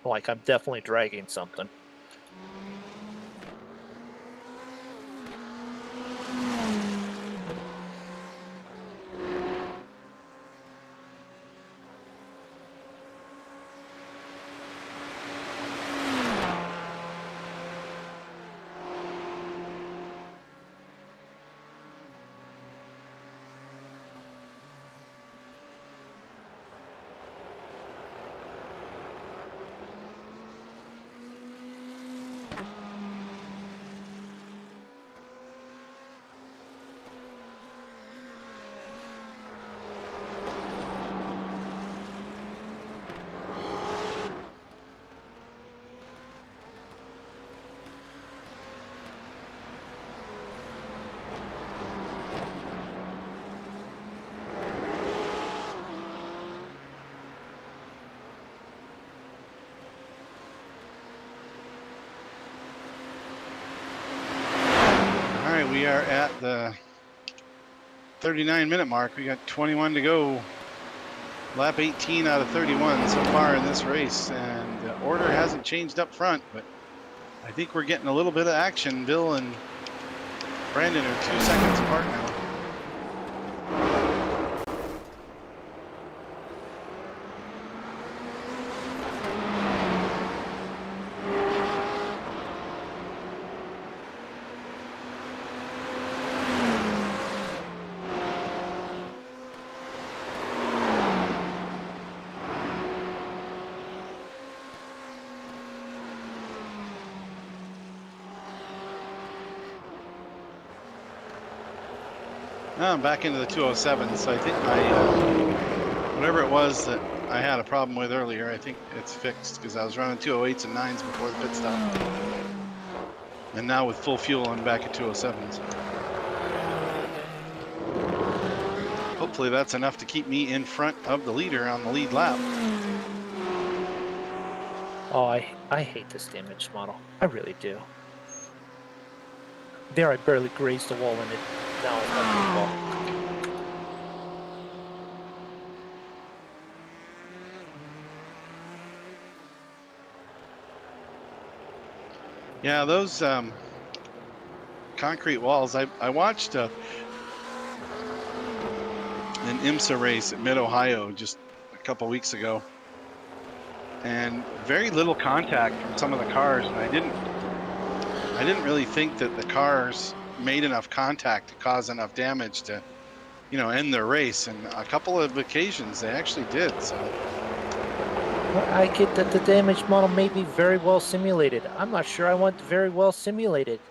like I'm definitely dragging something. We are at the 39-minute mark. We got 21 to go. Lap 18 out of 31 so far in this race, and the order hasn't changed up front, but I think we're getting a little bit of action. Bill and Brandon are 2 seconds apart now. Now I'm back into the 207, so I think whatever it was that I had a problem with earlier, I think it's fixed, because I was running 208s and 9s before the pit stop. And now with full fuel, I'm back at 207s. Hopefully that's enough to keep me in front of the leader on the lead lap. Oh, I hate this damage model. I really do. There I barely grazed the wall in it. Now I've got the wall. Yeah, those concrete walls. I watched an IMSA race at Mid-Ohio just a couple weeks ago, and very little contact from some of the cars, and I I didn't really think that the cars made enough contact to cause enough damage to, end their race. And a couple of occasions they actually did. So Well, I get that the damage model may be very well simulated. I'm not sure I want very well simulated.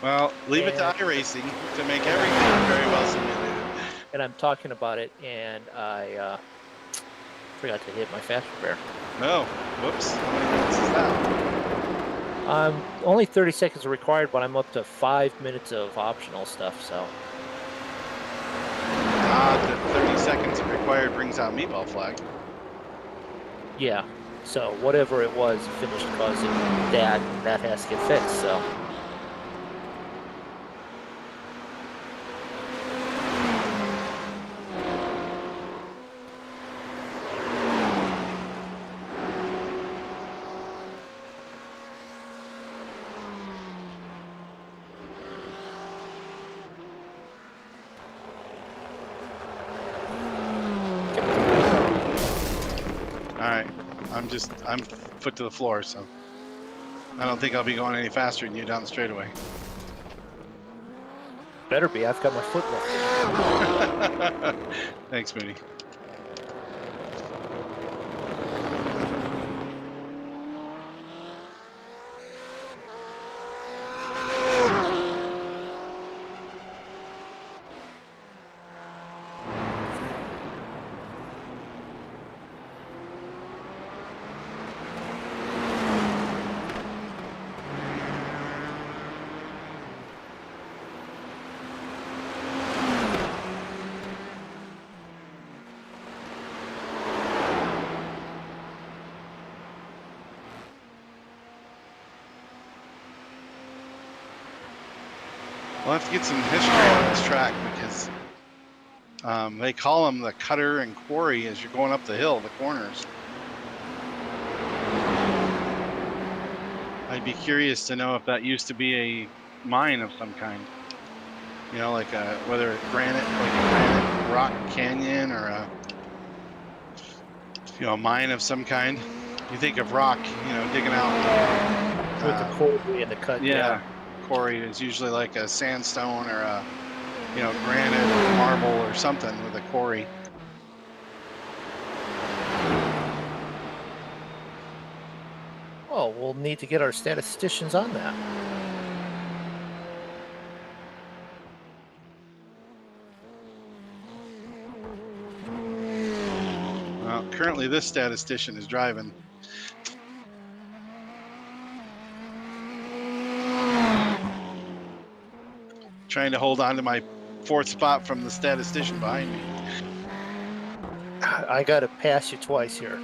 well, leave it to And, iRacing to make everything very well simulated. and I'm talking about it, and I forgot to hit my fast repair. No, whoops. How many minutes is that? Only 30 seconds are required, but I'm up to 5 minutes of optional stuff. So The 30 seconds required brings out meatball flag. yeah, so whatever it was finished causing that has to get fixed. So. I'm foot to the floor, so I don't think I'll be going any faster than you down the straightaway. Better be. I've got my foot left. Thanks, Mooney. We'll have to get some history on this track because they call them the cutter and quarry as you're going up the hill, the corners. I'd be curious to know if that used to be a mine of some kind. Like whether like a granite rock canyon or a mine of some kind. You think of rock, digging out. With the quarry and the cut. Yeah. Quarry is usually like a sandstone or a granite or marble or something with a quarry. Oh, we'll need to get our statisticians on that. Well, currently this statistician is driving. Trying to hold on to my 4th spot from the statistician behind me. I got to pass you twice here.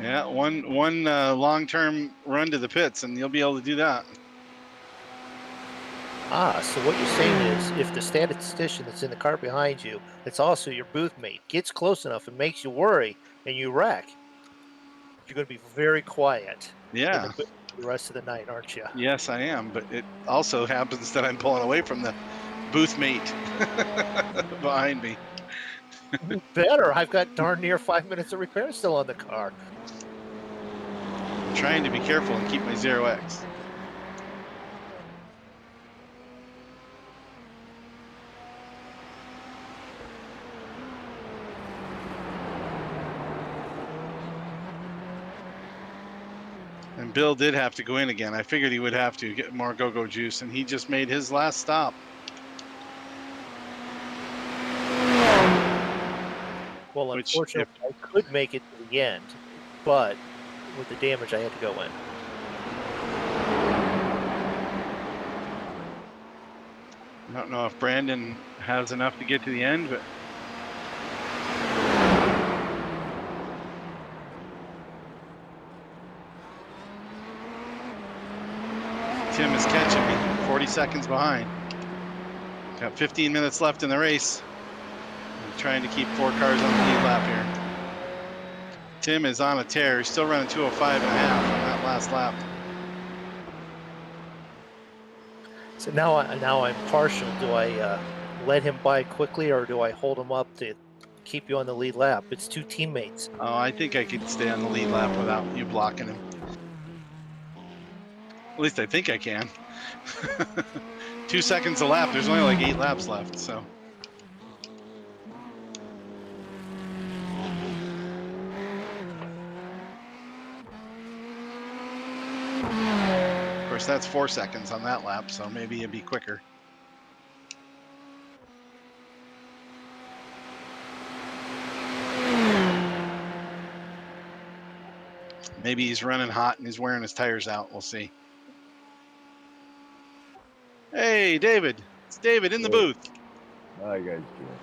Yeah, one long-term run to the pits, and you'll be able to do that. So what you're saying is, if the statistician that's in the car behind you, that's also your booth mate, gets close enough and makes you worry, and you wreck, you're going to be very quiet. Yeah. The rest of the night, aren't you? Yes, I am, but it also happens that I'm pulling away from the booth mate behind me. Better. I've got darn near 5 minutes of repair still on the car. I'm trying to be careful and keep my 0x. And Bill did have to go in again. I figured he would have to get more go-go juice, and he just made his last stop. Well, unfortunately, I could make it to the end, but with the damage, I had to go in. I don't know if Brandon has enough to get to the end, but Tim is catching me, 40 seconds behind. Got 15 minutes left in the race. I'm trying to keep 4 cars on the lead lap here. Tim is on a tear. He's still running 2:05.5 on that last lap. So now I'm partial. Do I let him by quickly, or do I hold him up to keep you on the lead lap. It's two teammates. Oh, I think I could stay on the lead lap without you blocking him. At least I think I can. 2 seconds a lap. There's only like 8 laps left, so. Of course, that's 4 seconds on that lap, so maybe it'd be quicker. Maybe he's running hot and he's wearing his tires out. We'll see. Hey, David. It's David in the booth. How you guys doing?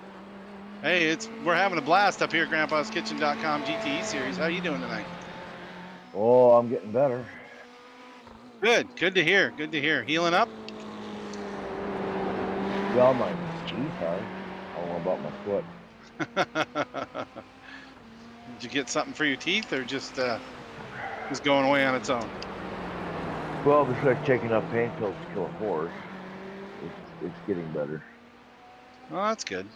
Hey, we're having a blast up here at grandpaskitchen.com GTE series. How you doing tonight? Oh, I'm getting better. Good. Good to hear. Good to hear. Healing up? Yeah, my teeth are. I don't know about my foot. Did you get something for your teeth, or just going away on its own? Well, besides taking up pain pills to kill a horse, it's getting better. Well, that's good.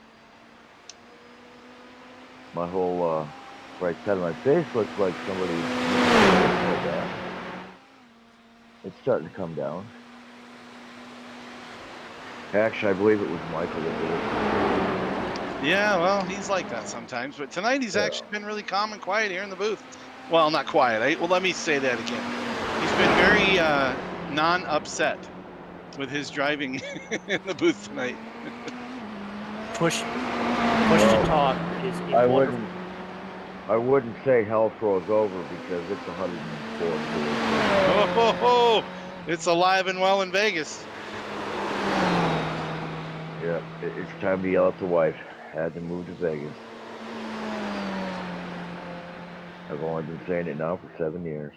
My whole right side of my face looks like somebody. It's starting to come down. Actually, I believe it was Michael that did it. Yeah, well, he's like that sometimes. But tonight he's actually been really calm and quiet here in the booth. Well, not quiet. Well, let me say that again. He's been very non-upset with his driving in the booth tonight. Push to talk is a wonderful. I wouldn't say hell froze over because it's 104 degrees. Oh, it's alive and well in Vegas. Yeah, it's time to yell at the wife. Had to move to Vegas. I've only been saying it now for 7 years.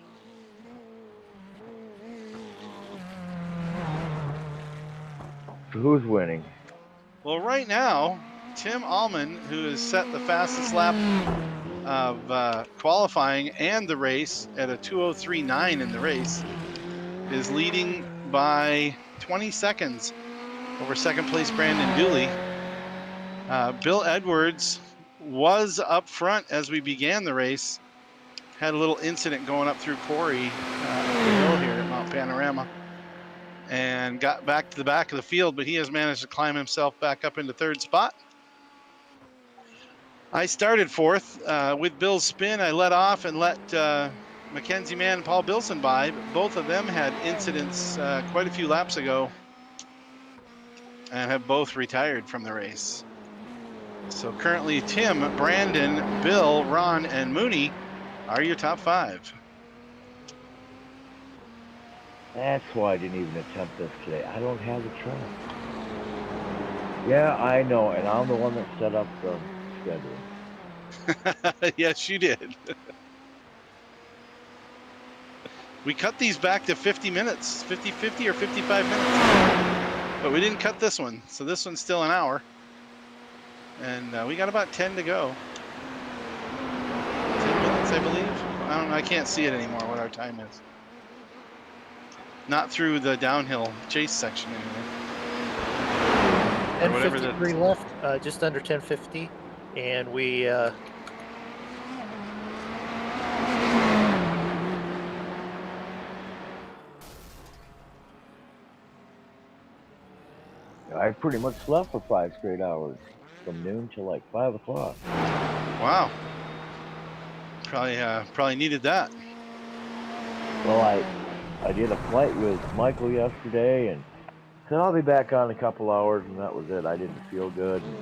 So who's winning? Well, right now, Tim Allman, who has set the fastest lap of qualifying and the race at a 2:03.9 in the race, is leading by 20 seconds over second place Brandon Dooley. Bill Edwards was up front as we began the race. Had a little incident going up through Quarry up the hill here at Mount Panorama, and got back to the back of the field, but he has managed to climb himself back up into third spot. I started fourth with Bill's spin. I let off and let Mackenzie Mann and Paul Bilson by, but both of them had incidents quite a few laps ago and have both retired from the race. So currently Tim, Brandon, Bill, Ron, and Mooney are your top 5. That's why I didn't even attempt this today. I don't have the truck. Yeah, I know, and I'm the one that set up the schedule. Yes, you did. We cut these back to 50 minutes, 50 or 55 minutes. But we didn't cut this one, so this one's still an hour. And we got about 10 to go. 10 minutes, I believe. I don't know, I can't see it anymore what our time is. Not through the downhill chase section anyway. 10:53 left, just under 10:50, and we. I pretty much slept for 5 straight hours, from noon till like 5 o'clock. Wow. Probably needed that. Well, I did a flight with Michael yesterday, and said I'll be back on in a couple hours, and that was it. I didn't feel good. And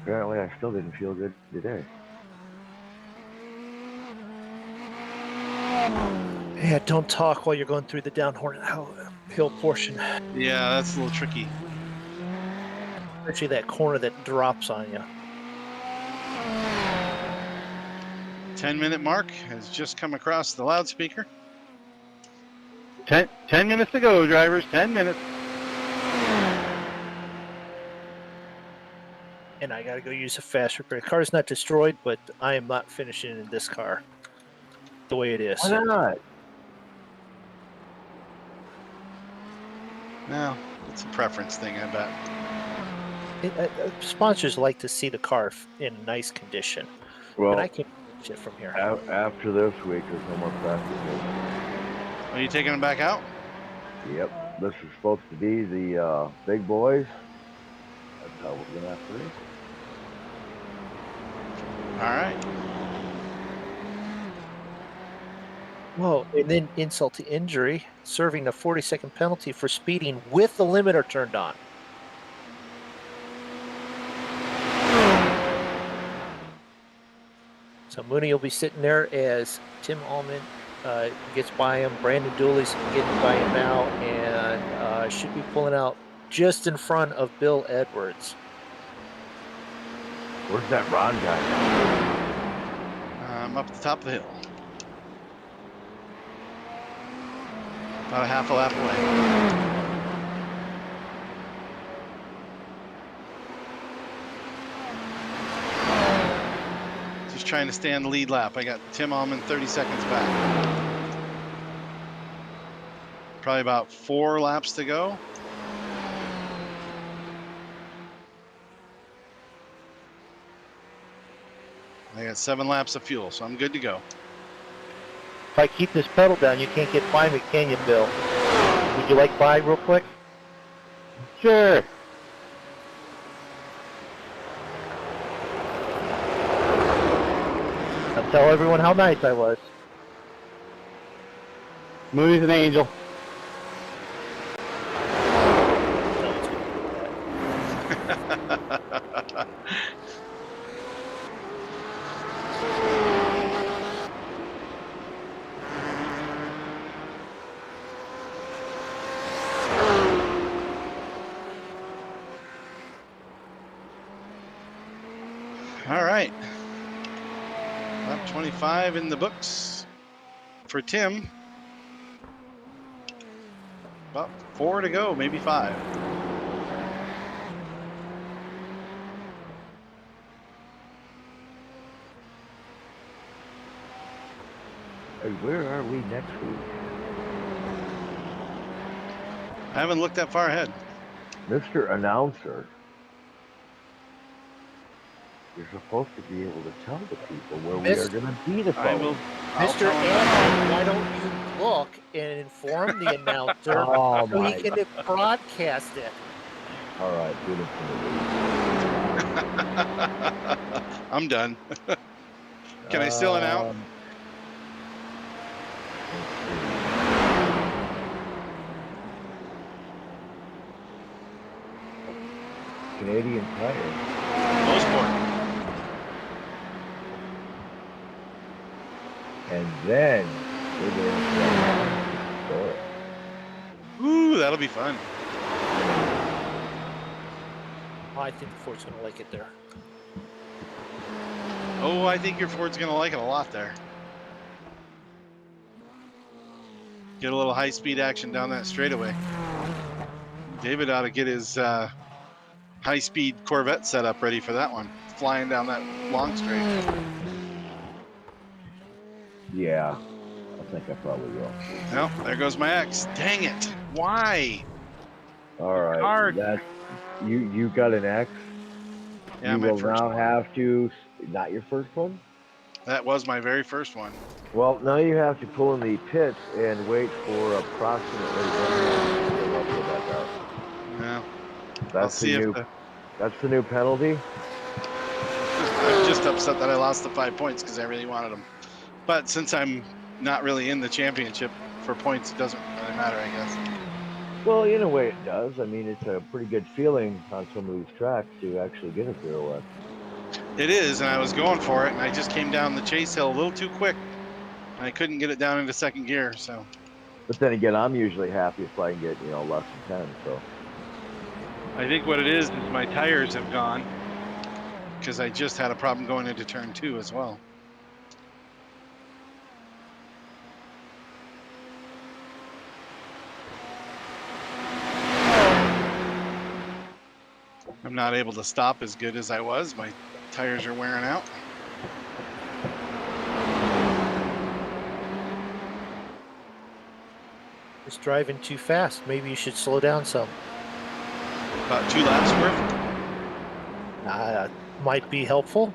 apparently, I still didn't feel good today. Yeah, don't talk while you're going through the downhill portion. Yeah, that's a little tricky. Especially that corner that drops on you. 10-minute mark has just come across the loudspeaker. 10 minutes to go, drivers. 10 minutes. And I got to go use a fast repair. The car's not destroyed, but I am not finishing in this car the way it is. Why not? No, it's a preference thing, I bet. Sponsors like to see the car in nice condition, Well, and I can finish it from here. after this week, there's no more practice. Are you taking them back out? Yep, this is supposed to be the big boys. That's how we're gonna have to race. All right. Whoa! And then insult to injury, serving a 40-second penalty for speeding with the limiter turned on. So Mooney will be sitting there as Tim Allman gets by him. Brandon Dooley's getting by him now, and should be pulling out just in front of Bill Edwards. Where's that Ron guy? I'm up at the top of the hill. About a half a lap away. Just trying to stay on the lead lap. I got Tim Allman 30 seconds back. Probably about 4 laps to go. I got 7 laps of fuel, so I'm good to go. If I keep this pedal down, you can't get by me, can you, Bill? Would you like by real quick? Sure. I'll tell everyone how nice I was. Mooney's an angel. All right. Lap 25 in the books for Tim. About 4 to go, maybe 5. Hey, where are we next week? I haven't looked that far ahead. Mr. Announcer, you're supposed to be able to tell the people where we are going to be the I will. following. Mr. Allen, why don't you look and inform the announcer Oh so he my can broadcast it? All right, do it for I'm done. Can I still announce? Canadian Tire. No sport. And then we're going to Ooh, that'll be fun. Oh, I think the Ford's going to like it there. Oh, I think your Ford's going to like it a lot there. Get a little high-speed action down that straightaway. David ought to get his high-speed Corvette setup ready for that one. Flying down that long straight. Yeah, I think I probably will. No, there goes my X. Dang it. Why? All right, Hard. that's you got an X. Yeah, you my will first now one. have to, not your first one. That was my very first one. Well, now you have to pull in the pits and wait for approximately 1 minute to fill up with that car. Yeah. That's I'll see if that's the new penalty. I'm just upset that I lost the 5 points because I really wanted them. But since I'm not really in the championship for points, it doesn't really matter, I guess. Well, in a way it does. I mean, it's a pretty good feeling on some of these tracks to actually get a 0X. It is, and I was going for it, and I just came down the chase hill a little too quick. And I couldn't get it down into second gear, so. But then again, I'm usually happy if I can get, less than 10, so. I think what it is my tires have gone because I just had a problem going into turn 2 as well. I'm not able to stop as good as I was. My tires are wearing out. It's driving too fast. Maybe you should slow down some. About 2 laps worth. Might be helpful.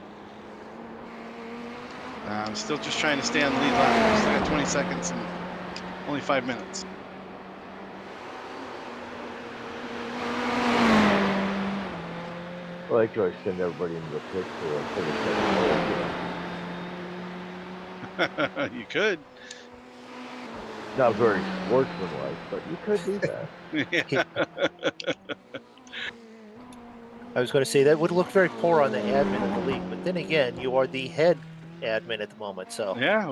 I'm still just trying to stay on the lead lap. Still got 20 seconds and only 5 minutes. Well, I like to always send everybody into the pit for a 30-second hold. You could. Not very sportsmanlike, but you could do that. Yeah. I was going to say that would look very poor on the admin of the league, but then again, you are the head admin at the moment, so Yeah,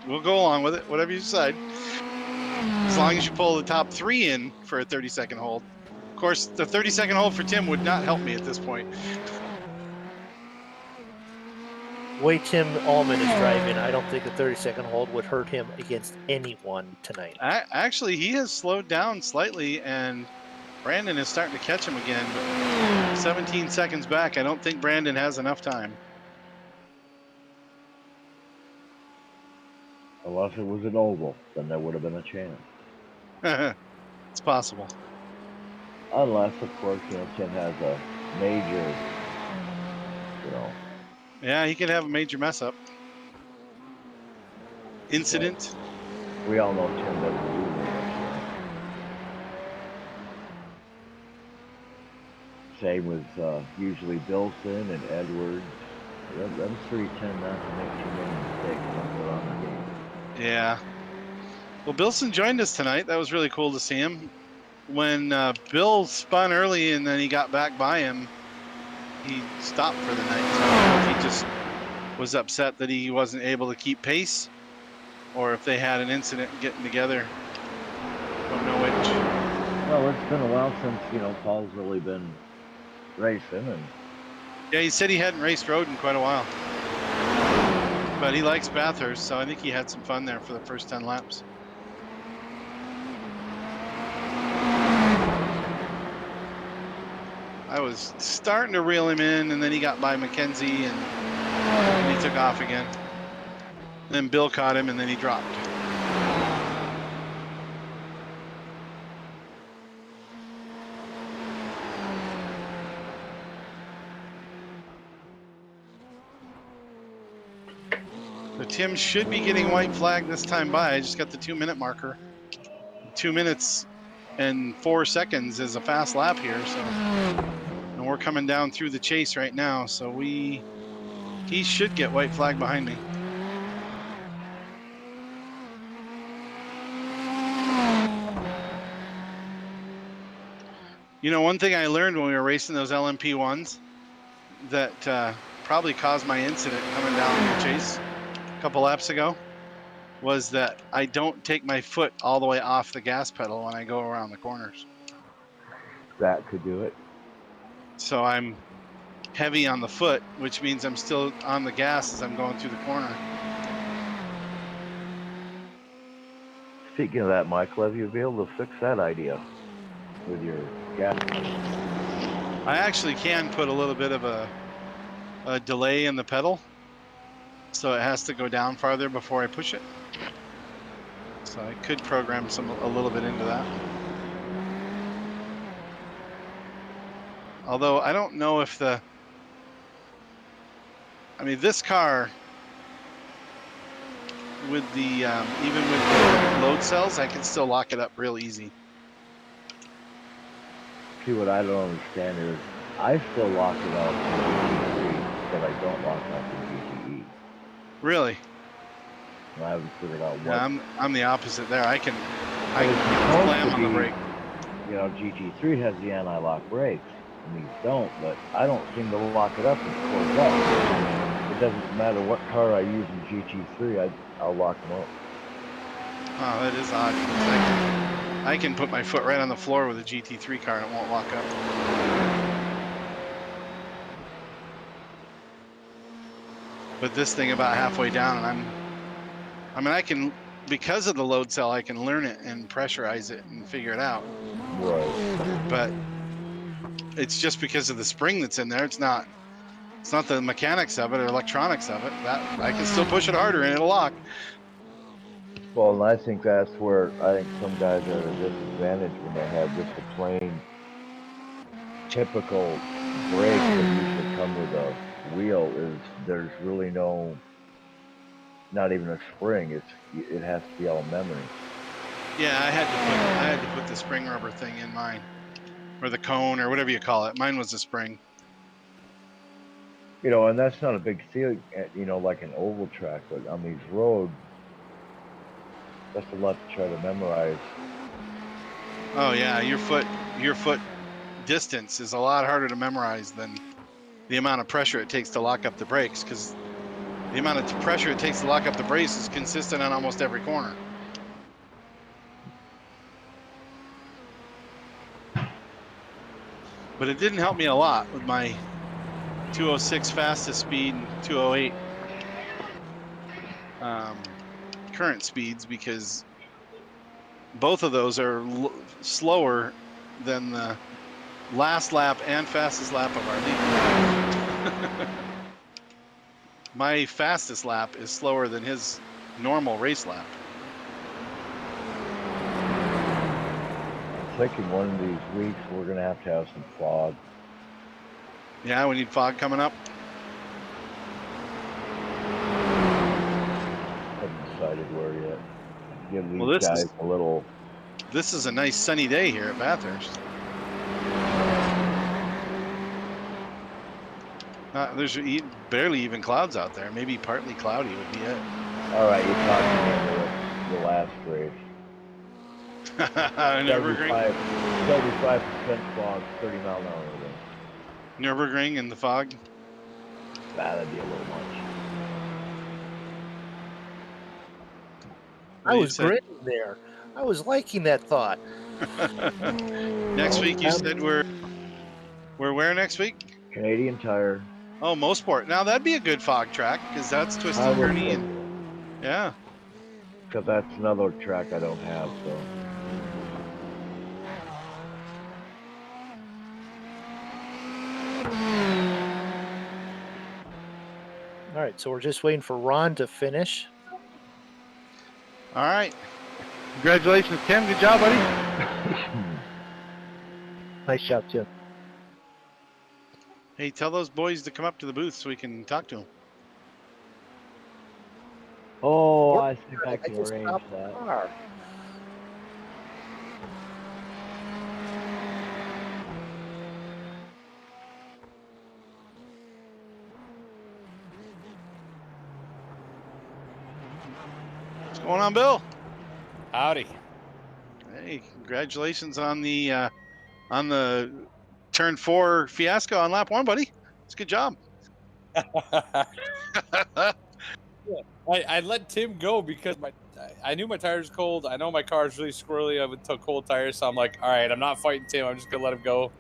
we'll go along with it, whatever you decide. As long as you pull the top 3 in for a 30-second hold. Of course, the 30-second hold for Tim would not help me at this point. the way Tim Allman is driving, I don't think a 30-second hold would hurt him against anyone tonight. Actually, he has slowed down slightly, and Brandon is starting to catch him again. But 17 seconds back, I don't think Brandon has enough time. Unless it was an oval, then there would have been a chance. It's possible. Unless, of course, Tim has a major, Yeah, he could have a major mess up. Incident. we all know Tim doesn't do that. Same with usually Bilson and Edwards. Them three tend not to make too many mistakes when they're on the game. Yeah. Well, Bilson joined us tonight. That was really cool to see him. When Bill spun early and then he got back by him, he stopped for the night. So I don't know if he just was upset that he wasn't able to keep pace, or if they had an incident getting together. Don't know which. Well, it's been a while since Paul's really been racing, and Yeah, he said he hadn't raced road in quite a while. But he likes Bathurst, so I think he had some fun there for the first 10 laps. I was starting to reel him in, and then he got by Mackenzie, and he took off again. Then Bill caught him, and then he dropped. So Tim should be getting white flag this time by. I just got the 2-minute marker. 2 minutes and 4 seconds is a fast lap here, so, and we're coming down through the chase right now, so he should get white flag behind me. One thing I learned when we were racing those LMP1s that probably caused my incident coming down the chase a couple laps ago was that I don't take my foot all the way off the gas pedal when I go around the corners. that could do it. So I'm heavy on the foot, which means I'm still on the gas as I'm going through the corner. Speaking of that, Michael, you'll be able to fix that idea with your gas. I actually can put a little bit of a delay in the pedal, so it has to go down farther before I push it. So I could program a little bit into that. Although I don't know if this car with the even with the load cells, I can still lock it up real easy. See, what I don't understand is I still lock it out in GT3, but I don't lock out in GTE. Really? And I haven't figured out what. Yeah, I'm the opposite there. I can It's slam on the brake. GT3 has the anti-lock brakes, and these don't, but I don't seem to lock it up and close up. It doesn't matter what car I use in GT3, I'll lock them up. Oh, that is odd. I can put my foot right on the floor with a GT3 car and it won't lock up. But this thing about halfway down, I can, because of the load cell, I can learn it and pressurize it and figure it out. Right. But it's just because of the spring that's in there. It's not the mechanics of it or electronics of it. That I can still push it harder and it'll lock. Well, and I think that's where I think some guys are at a disadvantage when they have just a plain, typical brake that usually come with a wheel is there's really not even a spring. It has to be all memory. Yeah, I had to put the spring rubber thing in mine, or the cone, or whatever you call it. Mine was a spring. And that's not a big deal, like an oval track, but on these roads, that's a lot to try to memorize. Oh yeah, your foot distance is a lot harder to memorize than the amount of pressure it takes to lock up the brakes, because the amount of pressure it takes to lock up the brakes is consistent on almost every corner. But it didn't help me a lot with my 206 fastest speed and 208 current speeds, because both of those are slower than the last lap and fastest lap of our league. My fastest lap is slower than his normal race lap. I'm thinking one of these weeks we're going to have some fog. Yeah, we need fog coming up. Haven't decided where yet. Give these Well, guys a little. This is a nice sunny day here at Bathurst. There's barely even clouds out there. Maybe partly cloudy would be it. All right, you're talking about the last race. 75% 75% fog, 30-mile-an-hour wind. Nürburgring in the fog. That'd be a little much. I was grinning there. I was liking that thought. Next week, you said we're where next week? Canadian Tire. Oh, Mosport. Now that'd be a good fog track, because that's twisty turny and yeah. Because that's another track I don't have, so. All right, so we're just waiting for Ron to finish. All right. Congratulations, Tim. Good job, buddy. Nice job, Tim. Hey, tell those boys to come up to the booth so we can talk to them. Oh, I think I can arrange that. What's going on, Bill? Howdy. Hey, congratulations on the turn 4 fiasco on lap 1, buddy. It's a good job. I let Tim go because I knew my tires cold. I know my car's really squirrely. I would took cold tires, so I'm like, all right, I'm not fighting Tim. I'm just gonna let him go.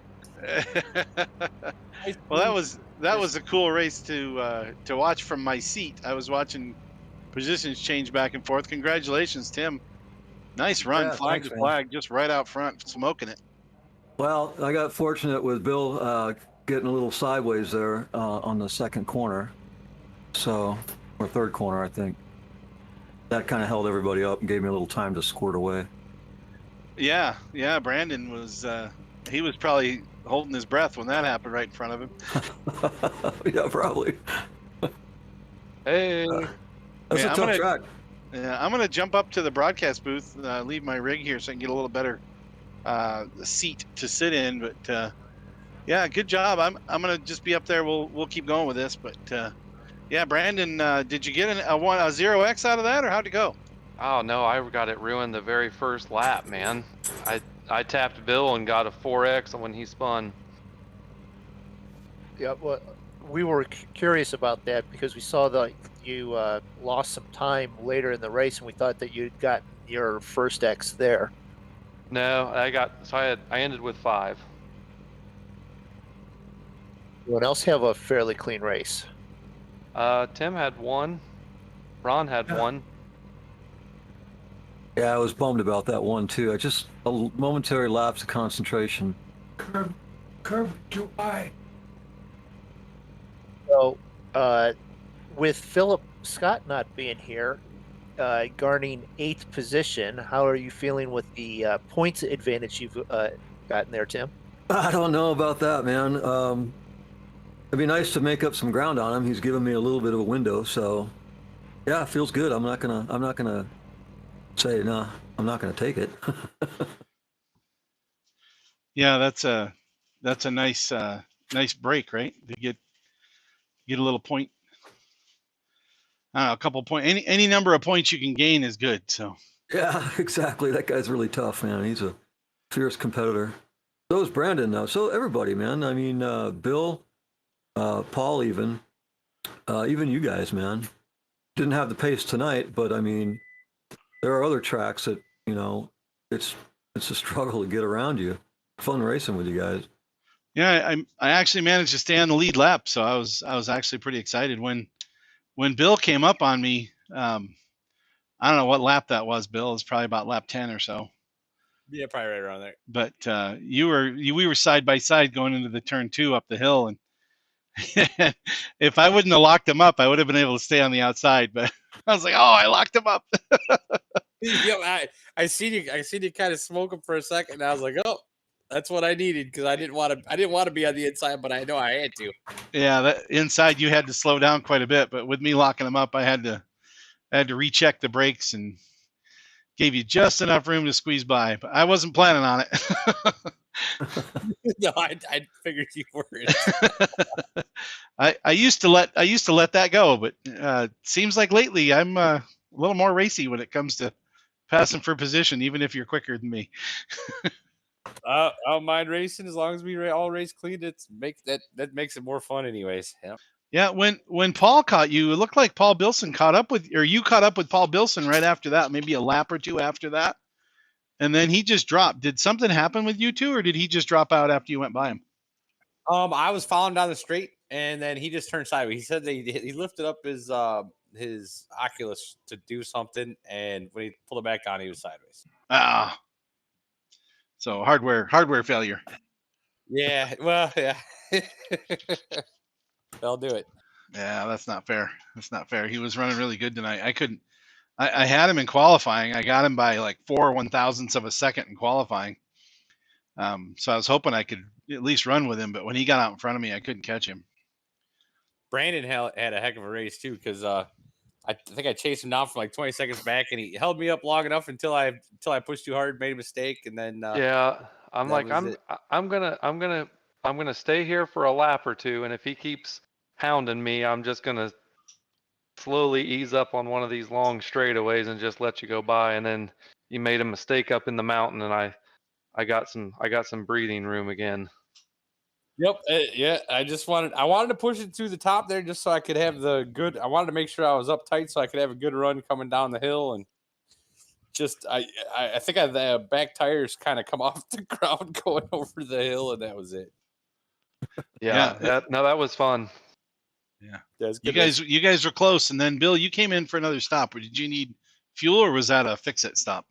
Well, that was a cool race to watch from my seat. I was watching positions change back and forth. Congratulations, Tim. Nice run, Yeah, flag thanks, to man. flag, just right out front, smoking it. Well, I got fortunate with Bill getting a little sideways there on the second corner, or third corner, I think. That kind of held everybody up and gave me a little time to squirt away. Yeah, Brandon was he was probably holding his breath when that happened right in front of him. Yeah, probably. Hey, That's a tough track. Yeah, I'm gonna jump up to the broadcast booth, leave my rig here so I can get a little better seat to sit in. But yeah, good job. I'm gonna just be up there. We'll keep going with this. But yeah, Brandon, did you get a 0X out of that, or how'd it go? Oh no, I got it ruined the very first lap, man. I tapped Bill and got a 4X when he spun. Yeah, well, we were curious about that because we saw that you lost some time later in the race, and we thought that you'd got your first X there. No, I ended with 5. Anyone else have a fairly clean race? Tim had 1. Ron had 1. Yeah, I was bummed about that one too. A momentary lapse of concentration. Curve too high. So, with Philip Scott not being here, garnering 8th position, how are you feeling with the points advantage you've gotten there, Tim? I don't know about that, man. It'd be nice to make up some ground on him. He's given me a little bit of a window, so yeah, it feels good. I'm not gonna say no. I'm not gonna take it. Yeah, that's a nice nice break, right? To get a little point. I don't know, a couple point. Any number of points you can gain is good. So Yeah, exactly. That guy's really tough, man. He's a fierce competitor. So is Brandon, though. So everybody, man. I mean, Bill, Paul, even you guys, man. Didn't have the pace tonight, but I mean, there are other tracks that it's a struggle to get around you. Fun racing with you guys. yeah, I actually managed to stay on the lead lap, so I was actually pretty excited when Bill came up on me. I don't know what lap that was, Bill. It was probably about lap 10 or so. Yeah, probably right around there. But we were side by side going into the turn 2 up the hill, and if I wouldn't have locked him up, I would have been able to stay on the outside. But I was like, oh, I locked him up. I seen you kind of smoke him for a second, and I was like, oh, that's what I needed, because I didn't want to be on the inside, but I know I had to. Yeah, that inside you had to slow down quite a bit, but with me locking him up, I had to recheck the brakes and gave you just enough room to squeeze by. But I wasn't planning on it. No, I figured you weren't. I used to let that go, but seems like lately I'm a little more racy when it comes to passing for position, even if you're quicker than me. I don't mind racing as long as we all race clean. That makes it more fun, anyways. Yeah. Yeah, when Paul caught you, it looked like Paul Bilson caught up with, or you caught up with Paul Bilson right after that, maybe a lap or two after that, and then he just dropped. Did something happen with you two, or did he just drop out after you went by him? I was following down the straight, and then he just turned sideways. He said that he lifted up his Oculus to do something, and when he pulled it back on, he was sideways. Ah, so hardware failure. Yeah, well, yeah. They'll do it. Yeah, that's not fair. That's not fair. He was running really good tonight. I had him in qualifying. I got him by like 4/1000ths of a second in qualifying. So I was hoping I could at least run with him, but when he got out in front of me, I couldn't catch him. Brandon had a heck of a race too, because I think I chased him down from like 20 seconds back, and he held me up long enough until I pushed too hard, made a mistake, and then yeah, I'm gonna stay here for a lap or two, and if he keeps hounding me, I'm just gonna slowly ease up on one of these long straightaways and just let you go by. And then you made a mistake up in the mountain, and I got some breathing room again. Yep. Yeah. I wanted to push it to the top there just so I could have I wanted to make sure I was up tight so I could have a good run coming down the hill, and just I think the back tires kind of come off the ground going over the hill, and that was it. Yeah. That was fun. Yeah. You guys were close, and then Bill, you came in for another stop. Or did you need fuel, or was that a fix-it stop?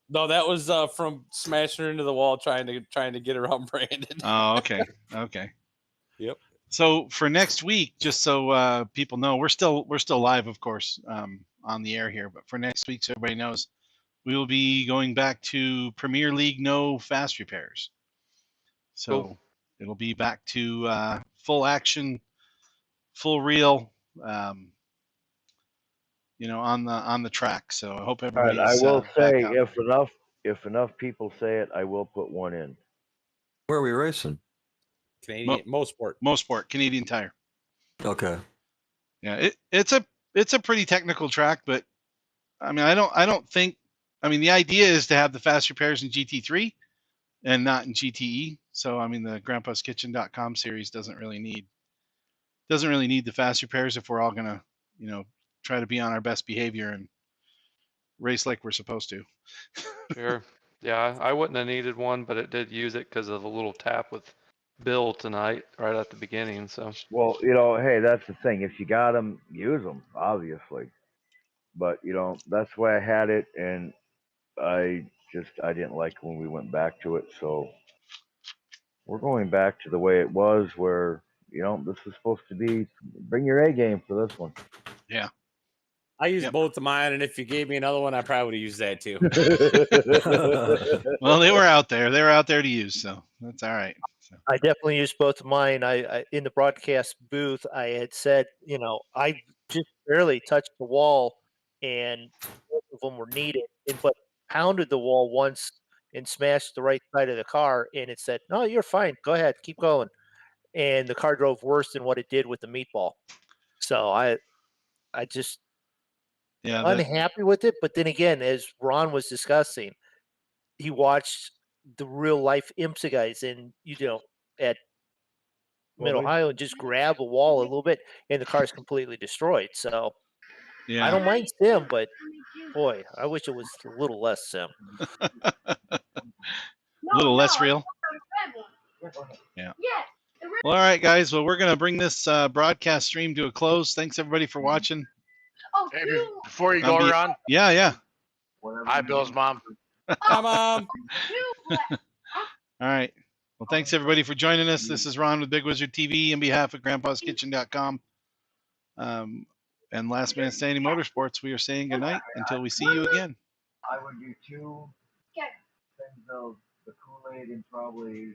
No, that was from smashing her into the wall trying to get around Brandon. Oh, okay. Okay. Yep. So for next week, just so people know, we're still live, of course, on the air here. But for next week, so everybody knows, we will be going back to Premier League no fast repairs. So Cool. It'll be back to full action, full reel, on the track. So I hope All right, everybody's. I will say, back out. if enough people say it, I will put one in. Where are we racing? Canadian Mosport, Canadian Tire. Okay. Yeah, it's a pretty technical track, but I mean, I don't think. I mean, the idea is to have the fast repairs in GT3 and not in GTE. So I mean, the grandpaskitchen.com series doesn't really need the fast repairs if we're all gonna try to be on our best behavior and race like we're supposed to. Sure. Yeah, I wouldn't have needed one, but it did use it because of a little tap with Bill tonight, right at the beginning. So. Well, hey, that's the thing. If you got them, use them, obviously. But that's the way I had it, and I didn't like when we went back to it. So we're going back to the way it was, where this is supposed to be. Bring your A game for this one. Yeah. I used both of mine, and if you gave me another one, I probably would have used that too. Well, they were out there. They were out there to use, so that's all right. I definitely used both of mine. I in the broadcast booth, I had said, I just barely touched the wall, and both of them were needed, but pounded the wall once and smashed the right side of the car, and it said, "No, you're fine. Go ahead, keep going." And the car drove worse than what it did with the meatball. So I just Yeah, unhappy with it. But then again, as Ron was discussing, he watched the real life IMSA guys and at Mid Ohio and just grab a wall a little bit and the car's completely destroyed. So yeah. I don't mind sim, but boy, I wish it was a little less sim. A little less real. Yeah. Well, all right, guys. Well, we're going to bring this broadcast stream to a close. Thanks, everybody, for watching. Hey, before you go, Ron. Yeah. Hi, Bill's mom. Hi, Mom. All right. Well, thanks, everybody, for joining us. This is Ron with Big Wizard TV on behalf of grandpaskitchen.com. And Last Man Standing Motorsports, we are saying goodnight until we see you again. I would do 2 things of the Kool-Aid and probably